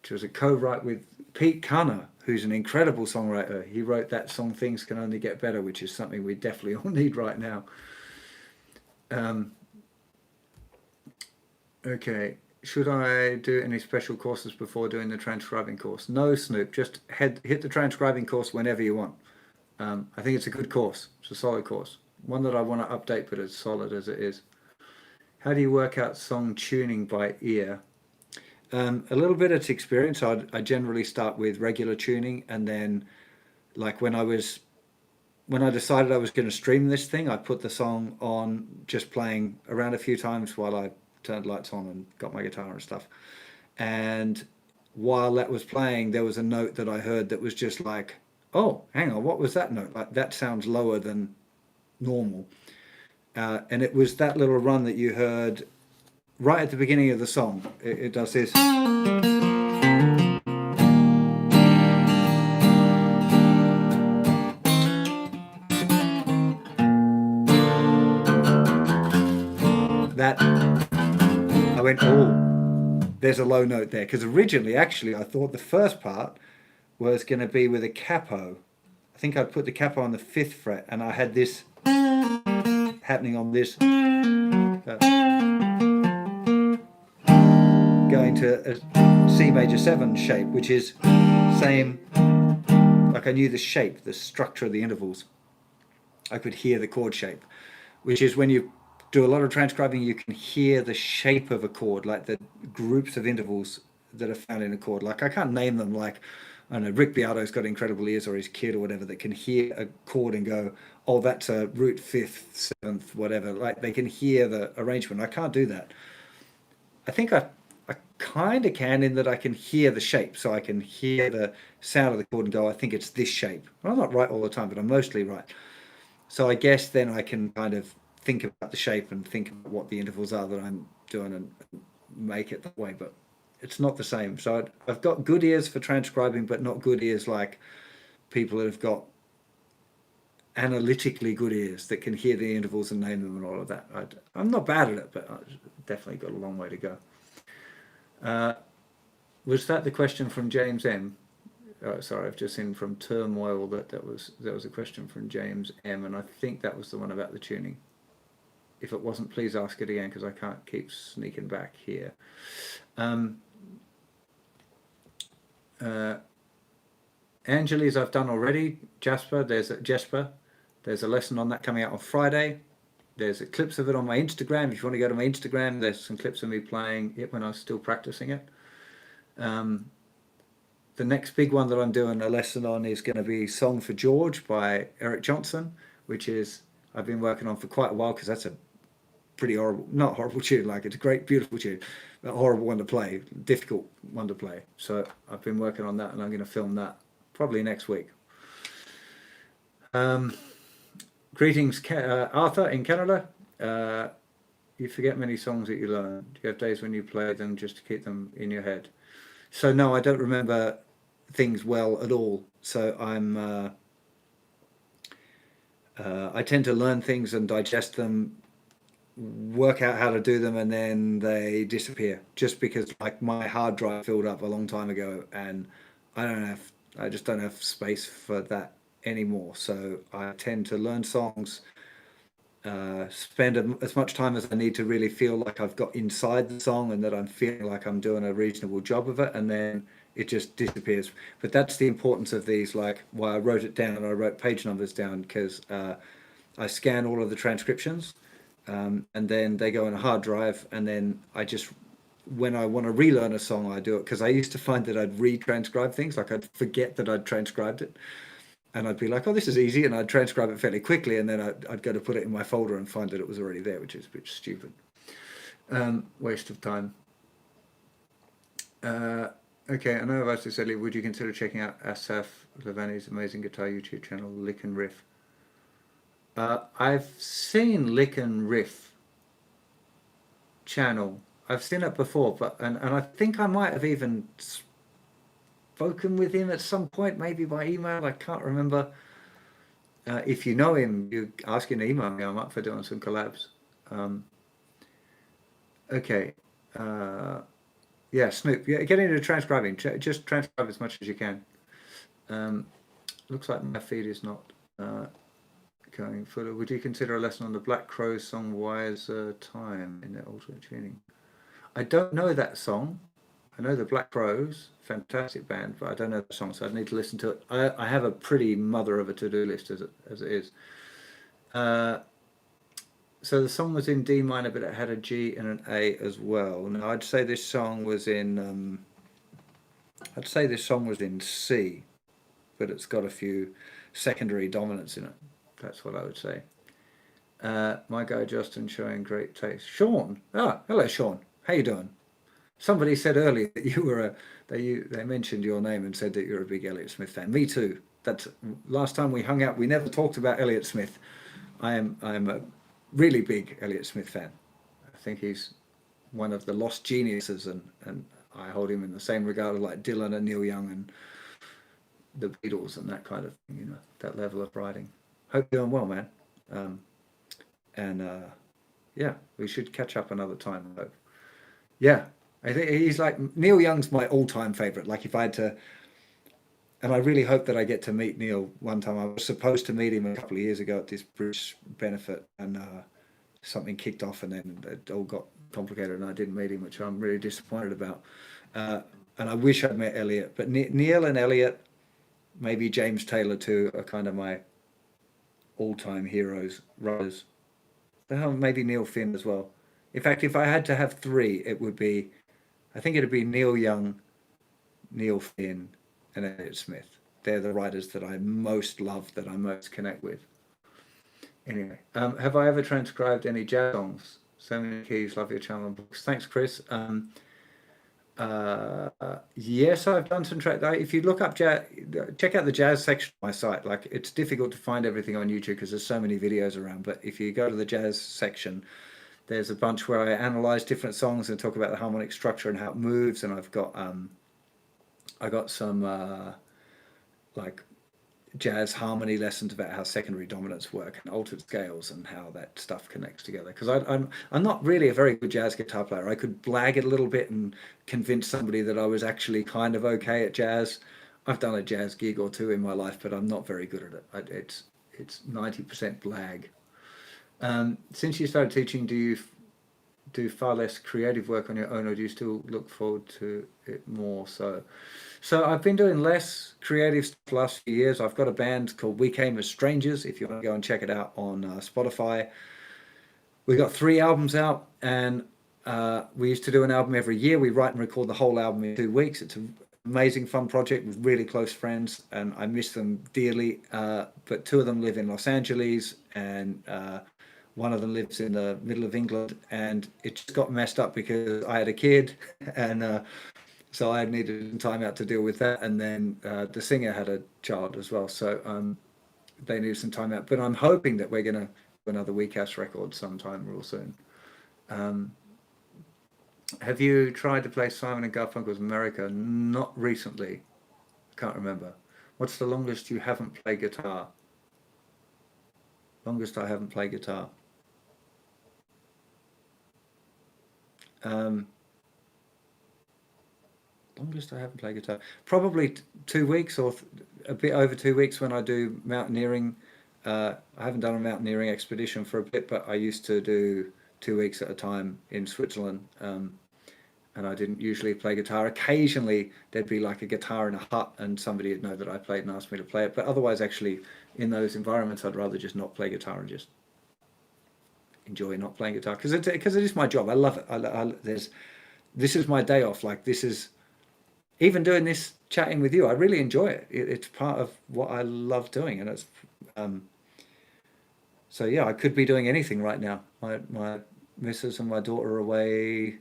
which was a co-write with Pete Cunner, who's an incredible songwriter. He wrote that song Things Can Only Get Better, which is something we definitely all need right now. Okay, should I do any special courses before doing the transcribing course? No, Snoop, just hit the transcribing course whenever you want. I think it's a good course. It's a solid course. One that I want to update, but as solid as it is. How do you work out song tuning by ear? A little bit of experience. I generally start with regular tuning, and then like when I decided I was going to stream this thing, I put the song on just playing around a few times while I turned lights on and got my guitar and stuff. And while that was playing, there was a note that I heard that was just like, oh, hang on, what was that note? Like that sounds lower than normal. And it was that little run that you heard right at the beginning of the song. It does this. That, I went, oh, there's a low note there. Because originally, actually, I thought the first part was going to be with a capo. I think I'd put the capo on the 5th fret, and I had this happening on this. Going to a C major 7 shape, which is same, like I knew the shape, the structure of the intervals. I could hear the chord shape, which is when you do a lot of transcribing, you can hear the shape of a chord, like the groups of intervals that are found in a chord. Like I can't name them, like, I don't know, Rick Beato's got incredible ears, or his kid or whatever, that can hear a chord and go, oh, that's a root 5th, 7th, whatever. Like they can hear the arrangement. I can't do that. I think I kind of can, in that I can hear the shape, so I can hear the sound of the chord and go, I think it's this shape. Well, I'm not right all the time, but I'm mostly right. So I guess then I can kind of think about the shape and think about what the intervals are that I'm doing and make it that way, but it's not the same. So I've got good ears for transcribing, but not good ears like people that have got analytically good ears that can hear the intervals and name them and all of that. I'm not bad at it, but I've definitely got a long way to go. Was that the question from James M? Oh, sorry, I've just seen from Turmoil that was a question from James M, and I think that was the one about the tuning. If it wasn't, please ask it again, because I can't keep sneaking back here. Angeles I've done already. Jasper, there's a lesson on that coming out on Friday. There's clips of it on my Instagram. If you want to go to my Instagram, there's some clips of me playing it when I was still practicing it. The next big one that I'm doing a lesson on is going to be Song for George by Eric Johnson, which is I've been working on for quite a while, because that's a pretty horrible, not horrible tune, like it's a great, beautiful tune, but a horrible one to play, difficult one to play. So I've been working on that, and I'm going to film that probably next week. Greetings, Arthur in Canada. you forget many songs that you learn. Do you have days when you play them just to keep them in your head? So no, I don't remember things well at all. So I tend to learn things and digest them, work out how to do them, and then they disappear. Just because like my hard drive filled up a long time ago, and I just don't have space for that anymore. So I tend to learn songs, spend as much time as I need to really feel like I've got inside the song and that I'm feeling like I'm doing a reasonable job of it, and then it just disappears. But that's the importance of these, like why I wrote it down. I wrote page numbers down because I scan all of the transcriptions, and then they go on a hard drive, and then I just, when I want to relearn a song, I do it, because I used to find that I'd retranscribe things, like I'd forget that I'd transcribed it, and I'd be like, oh, this is easy, and I'd transcribe it fairly quickly, and then I'd go to put it in my folder and find that it was already there, which is a bit stupid. Waste of time. Okay, I know I've asked this earlier. Would you consider checking out Asaf Levani's amazing guitar YouTube channel, Lick and Riff? I've seen Lick and Riff channel. I've seen it before, but and I think I might have even spoken with him at some point, maybe by email. I can't remember. If you know him, you ask him to email me. I'm up for doing some collabs. Okay. Yeah, Snoop. Yeah, get into transcribing. Just transcribe as much as you can. Looks like my feed is not going further. Would you consider a lesson on the Black Crowes song "Wiser Time" in their alternate tuning? I don't know that song. I know the Black Crowes, fantastic band, but I don't know the song, so I'd need to listen to it. I have a pretty mother of a to-do list as it is. So the song was in D minor, but it had a G and an A as well. Now I'd say this song was in C, but it's got a few secondary dominants in it. That's what I would say. My guy Justin showing great taste. Sean, hello Sean. How you doing? Somebody said earlier that you were they mentioned your name and said that you're a big Elliott Smith fan. Me too. That's last time we hung out. We never talked about Elliott Smith. I am a really big Elliott Smith fan. I think he's one of the lost geniuses, and I hold him in the same regard as like Dylan and Neil Young and the Beatles and that kind of thing. You know, that level of writing. Hope you're doing well, man. Yeah, we should catch up another time, I hope. Yeah, I think he's like, Neil Young's my all-time favorite. Like if I had to, and I really hope that I get to meet Neil one time. I was supposed to meet him a couple of years ago at this Bruce benefit, and something kicked off, and then it all got complicated, and I didn't meet him, which I'm really disappointed about. And I wish I'd met Elliott, but Neil and Elliott, maybe James Taylor too, are kind of my all-time heroes, writers. Maybe Neil Finn as well. In fact, if I had to have three, I think it'd be Neil Young, Neil Finn, and Elliott Smith. They're the writers that I most love, that I most connect with. Anyway, have I ever transcribed any jazz songs? So many keys, love your channel and books. Thanks, Chris. Yes, I've done some track. If you look up jazz, check out the jazz section of my site. Like it's difficult to find everything on YouTube because there's so many videos around. But if you go to the jazz section, there's a bunch where I analyze different songs and talk about the harmonic structure and how it moves. And I've got I got some like jazz harmony lessons about how secondary dominants work and altered scales and how that stuff connects together. Because I'm not really a very good jazz guitar player. I could blag it a little bit and convince somebody that I was actually kind of okay at jazz. I've done a jazz gig or two in my life, but I'm not very good at it. It's 90% blag. Since you started teaching, do you do far less creative work on your own, or do you still look forward to it more? So I've been doing less creative stuff the last few years. I've got a band called We Came as Strangers, if you want to go and check it out on Spotify. We got 3 albums out, and we used to do an album every year. We write and record the whole album in 2 weeks. It's an amazing, fun project with really close friends, and I miss them dearly. But 2 of them live in Los Angeles, and one of them lives in the middle of England, and it just got messed up because I had a kid, and so I needed some time out to deal with that. And then the singer had a child as well, so they needed some time out. But I'm hoping that we're going to do another Weekhouse record sometime real soon. Have you tried to play Simon and Garfunkel's America? Not recently. Can't remember. What's the longest you haven't played guitar? Longest I haven't played guitar. Longest I haven't played guitar. Probably 2 weeks or a bit over 2 weeks when I do mountaineering. I haven't done a mountaineering expedition for a bit, but I used to do 2 weeks at a time in Switzerland. And I didn't usually play guitar. Occasionally there'd be like a guitar in a hut and somebody would know that I played and asked me to play it. But otherwise, actually, in those environments, I'd rather just not play guitar and just enjoy not playing guitar because it is my job. I love it. This is my day off. Like, this is, even doing this chatting with you, I really enjoy it. It's part of what I love doing, and it's so yeah, I could be doing anything right now. My missus and my daughter are away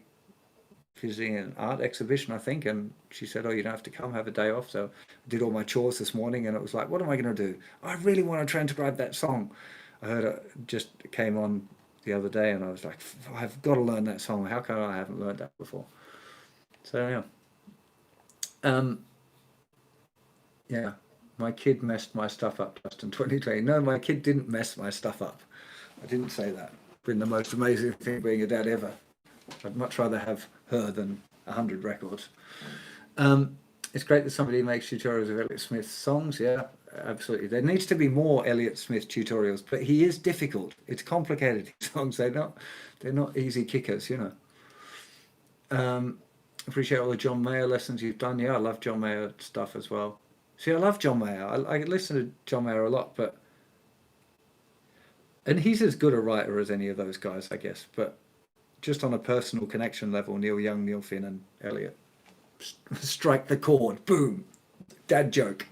visiting an art exhibition, I think, and she said, "Oh, you don't have to come, have a day off." So I did all my chores this morning, and it was like, what am I going to do? I really want to transcribe that song. I heard it just came on the other day, and I was like, I've got to learn that song. How come I haven't learned that before? So yeah. Yeah, my kid messed my stuff up just in 2020. No, my kid didn't mess my stuff up. I didn't say that. Been the most amazing thing being a dad ever. I'd much rather have her than 100 records. It's great that somebody makes tutorials of Elliott Smith's songs. Yeah, absolutely. There needs to be more Elliott Smith tutorials, but he is difficult. It's complicated songs. They're not easy kickers, you know. Appreciate all the John Mayer lessons you've done. Yeah, I love John Mayer stuff as well. See, I love John Mayer. I listen to John Mayer a lot, and he's as good a writer as any of those guys, I guess. But just on a personal connection level, Neil Young, Neil Finn, and Elliott strike the chord. Boom, dad joke.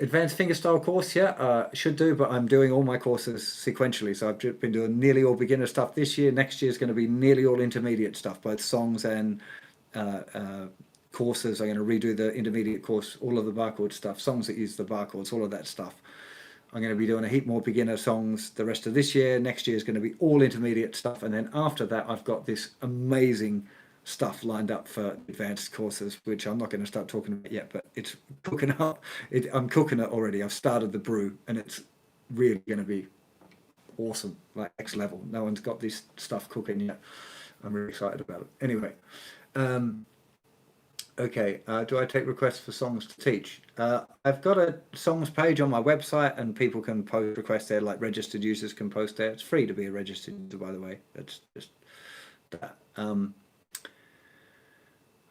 Advanced fingerstyle course, yeah, should do, but I'm doing all my courses sequentially. So I've been doing nearly all beginner stuff this year. Next year is going to be nearly all intermediate stuff, both songs and courses. I'm going to redo the intermediate course, all of the bar chord stuff, songs that use the bar chords, all of that stuff. I'm going to be doing a heap more beginner songs the rest of this year. Next year is going to be all intermediate stuff. And then after that, I've got this amazing stuff lined up for advanced courses, which I'm not going to start talking about yet, but it's cooking up. I'm cooking it already. I've started the brew, and it's really going to be awesome, like next level. No one's got this stuff cooking yet. I'm really excited about it. Anyway, okay, do I take requests for songs to teach? I've got a songs page on my website, and people can post requests there, like registered users can post there. It's free to be a registered user, by the way. That's just that.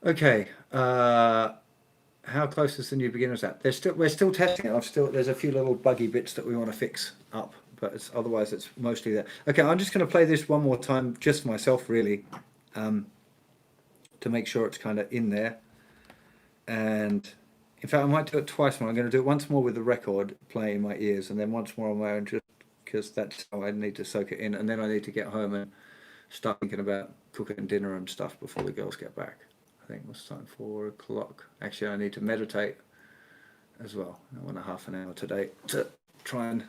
Okay, how close is the new beginners app? We're still testing it. There's a few little buggy bits that we want to fix up, but otherwise it's mostly there. Okay, I'm just going to play this one more time, just for myself, really, to make sure it's kind of in there. And in fact, I might do it twice more. I'm going to do it once more with the record playing in my ears, and then once more on my own, just because that's how I need to soak it in. And then I need to get home and start thinking about cooking dinner and stuff before the girls get back. I think what's time, 4 o'clock. Actually, I need to meditate as well. I want a half an hour today to try and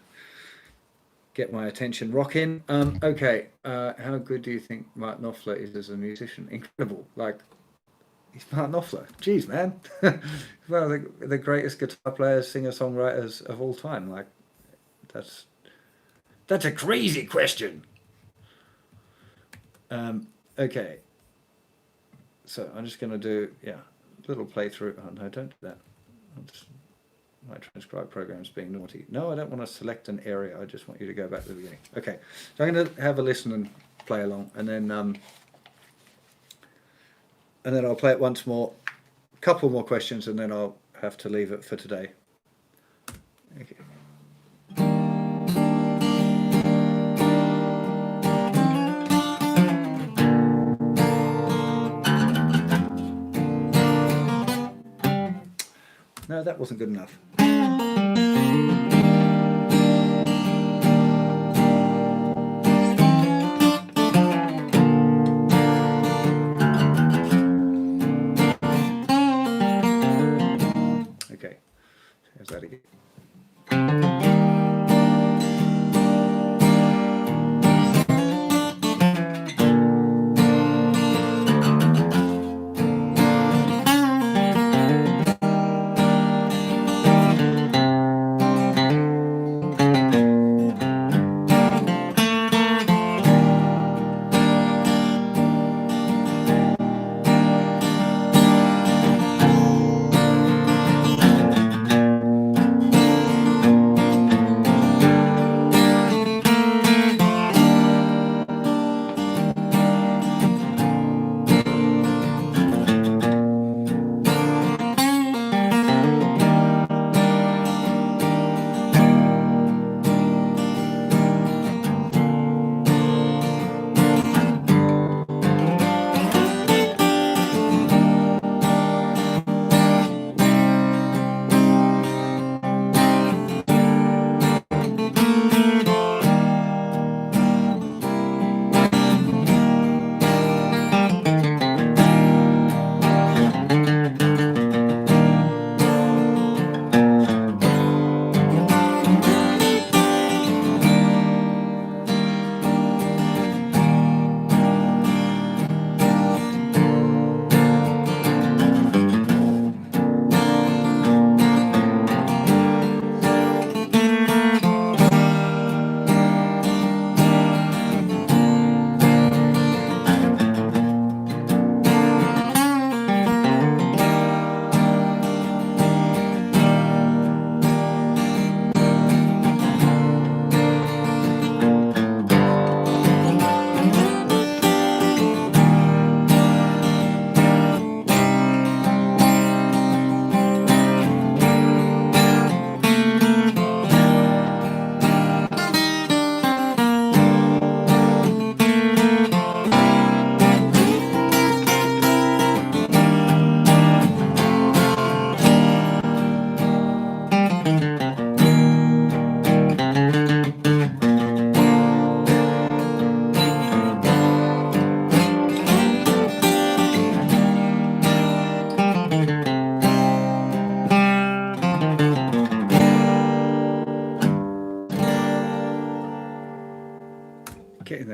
get my attention rocking. Okay, how good do you think Mark Knopfler is as a musician? Incredible. Like, he's Mark Knopfler. Jeez, man. One of the greatest guitar players, singer-songwriters of all time. Like, that's a crazy question. Okay. So I'm just going to do, a little playthrough. Oh, no, don't do that. My transcribe program's being naughty. No, I don't want to select an area. I just want you to go back to the beginning. Okay, so I'm going to have a listen and play along, and then I'll play it once more, a couple more questions, and then I'll have to leave it for today. Okay. No, that wasn't good enough. Okay, here's that again.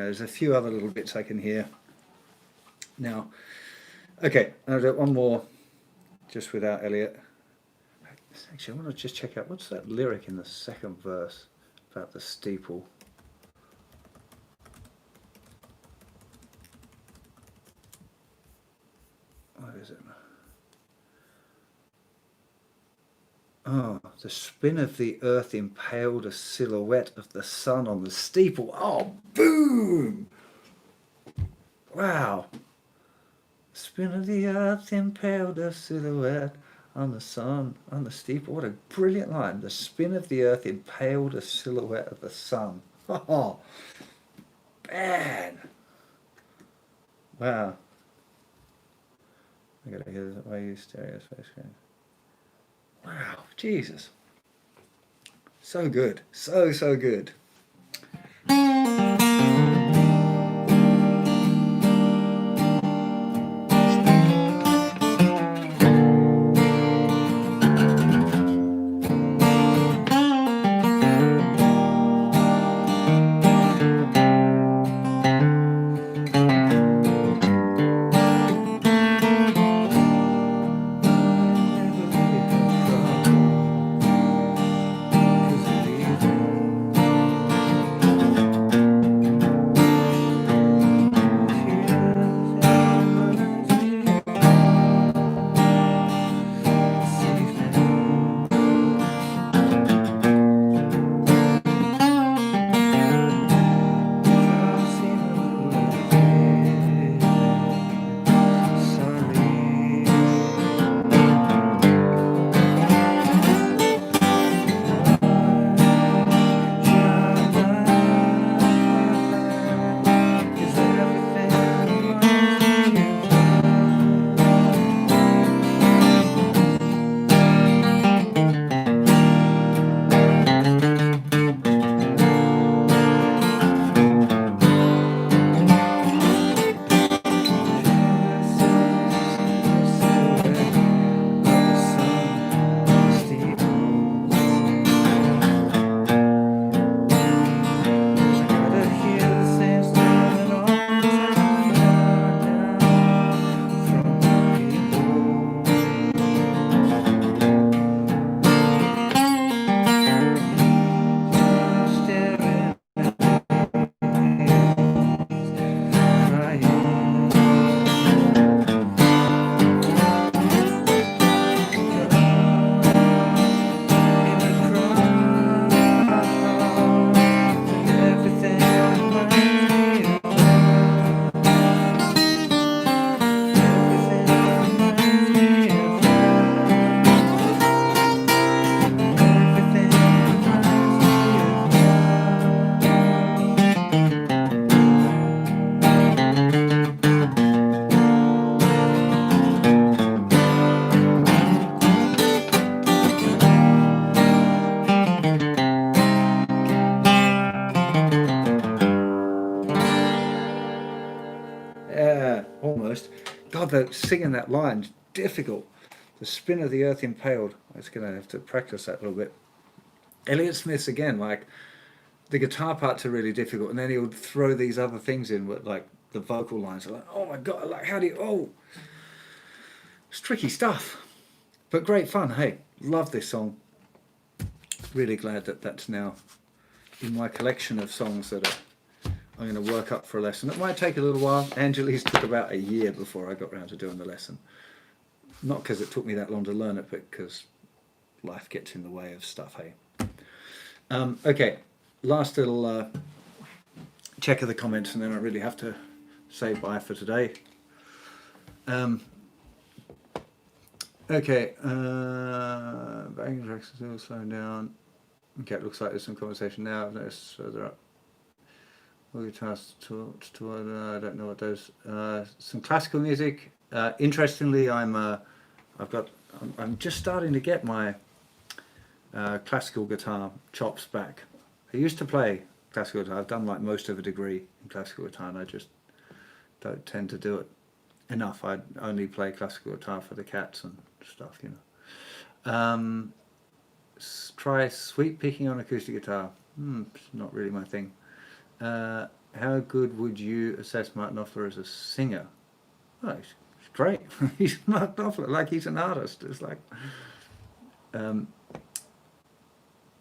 there's a few other little bits I can hear. Now, okay, I'll do one more just without Elliott. Actually, I want to just check out, what's that lyric in the second verse about the steeple? What is it? Oh, the spin of the earth impaled a silhouette of the sun on the steeple. Oh, boom! Wow. Spin of the earth impaled a silhouette on the sun, on the steeple. What a brilliant line. The spin of the earth impaled a silhouette of the sun. Oh, man. Wow. I gotta hear why you stereo space screen. Wow, Jesus. So good. So, so good. Almost. God, singing that line's difficult. The spin of the earth impaled. I was going to have to practice that a little bit. Elliott Smith's again, like, the guitar parts are really difficult, and then he would throw these other things in, with, like, the vocal lines are like, oh my God, like, how do you, oh. It's tricky stuff, but great fun. Hey, love this song. Really glad that that's now in my collection of songs that I'm going to work up for a lesson. It might take a little while. Angelique's took about a year before I got around to doing the lesson. Not because it took me that long to learn it, but because life gets in the way of stuff, hey. Okay, last little check of the comments, and then I really have to say bye for today. Okay, backing tracks are still slowing down. Okay, it looks like there's some conversation now. I've noticed further up. Guitars to I don't know what those. Some classical music. Interestingly, I'm just starting to get my classical guitar chops back. I used to play classical guitar. I've done like most of a degree in classical guitar, and I just don't tend to do it enough. I only play classical guitar for the cats and stuff, you know. Try sweep picking on acoustic guitar. It's not really my thing. how good would you assess Mark Knopfler as a singer? Oh, he's great. He's Mark Knopfler, like he's an artist. It's like,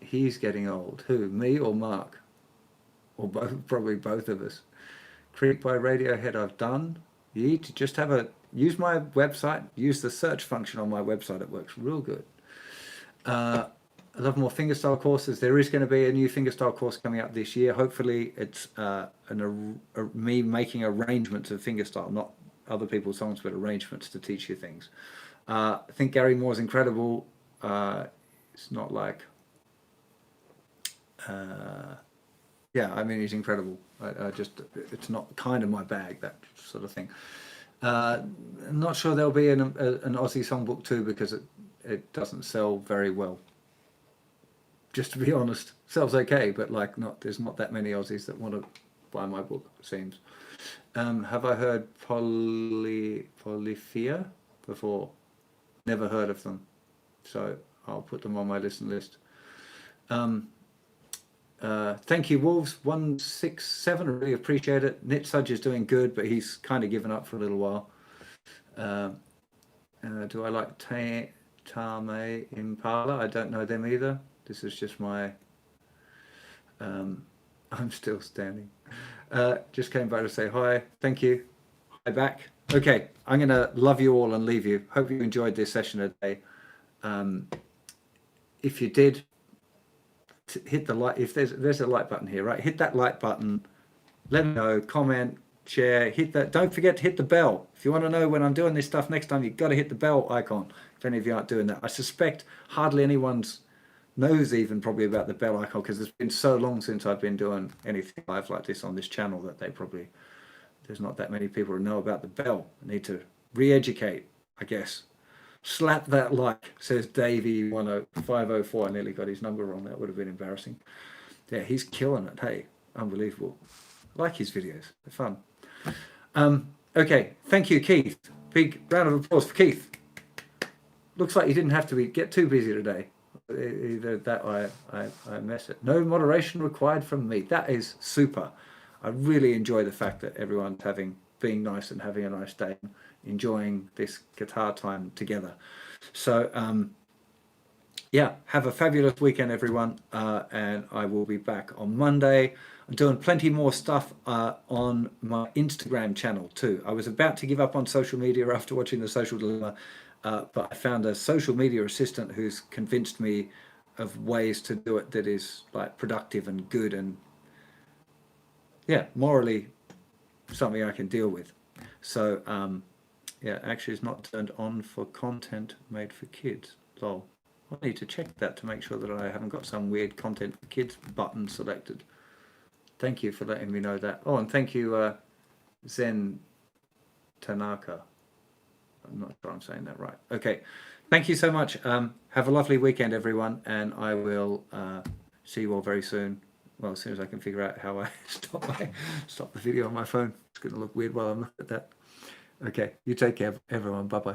he's getting old. Who, me or Mark? Or both, probably both of us. Creep by Radiohead I've done. You need to just use my website, use the search function on my website. It works real good. I love more fingerstyle courses. There is going to be a new fingerstyle course coming up this year. Hopefully it's me making arrangements of fingerstyle, not other people's songs, but arrangements to teach you things. I think Gary Moore's incredible. It's not like, yeah, I mean, he's incredible. I just, it's not kind of my bag, that sort of thing. I'm not sure there'll be an Aussie songbook too, because it doesn't sell very well. Just to be honest, sells okay, but like there's not that many Aussies that want to buy my book, it seems. Have I heard Polyphia before? Never heard of them, so I'll put them on my listen list. Thank you, Wolves 167. I really appreciate it. Nit Sudge is doing good, but he's kind of given up for a little while. Do I like Tame Impala? I don't know them either. This is just my. I'm still standing. Just came by to say hi. Thank you. Hi back. Okay, I'm gonna love you all and leave you. Hope you enjoyed this session today. If you did, hit the like. If there's a like button here, right? Hit that like button. Let me know. Comment, share. Hit that. Don't forget to hit the bell. If you want to know when I'm doing this stuff next time, you've got to hit the bell icon. If any of you aren't doing that, I suspect hardly anyone's knows even probably about the bell icon, because it's been so long since I've been doing anything live like this on this channel that there's not that many people who know about the bell. I need to re-educate, I guess. Slap that like, says Davey 504. I nearly got his number wrong. That would have been embarrassing. Yeah, he's killing it. Hey, unbelievable. I like his videos. They're fun. Okay, thank you, Keith. Big round of applause for Keith. Looks like you didn't have to get too busy today. Either that or I mess it. No moderation required from me. That is super. I really enjoy the fact that everyone's being nice and having a nice day, enjoying this guitar time together. So yeah, have a fabulous weekend, everyone, and I will be back on Monday. I'm doing plenty more stuff on my Instagram channel too. I was about to give up on social media after watching The Social Dilemma, but I found a social media assistant who's convinced me of ways to do it that is like productive and good and, yeah, morally something I can deal with. So yeah, actually it's not turned on for content made for kids. Lol. I need to check that to make sure that I haven't got some weird content for kids button selected. Thank you for letting me know that. Oh, and thank you, Zen Tanaka. I'm not sure I'm saying that right. Okay, thank you so much. Have a lovely weekend, everyone, and I will see you all very soon. Well, as soon as I can figure out how I stop the video on my phone. It's going to look weird while I'm looking at that. Okay, you take care, everyone. Bye-bye.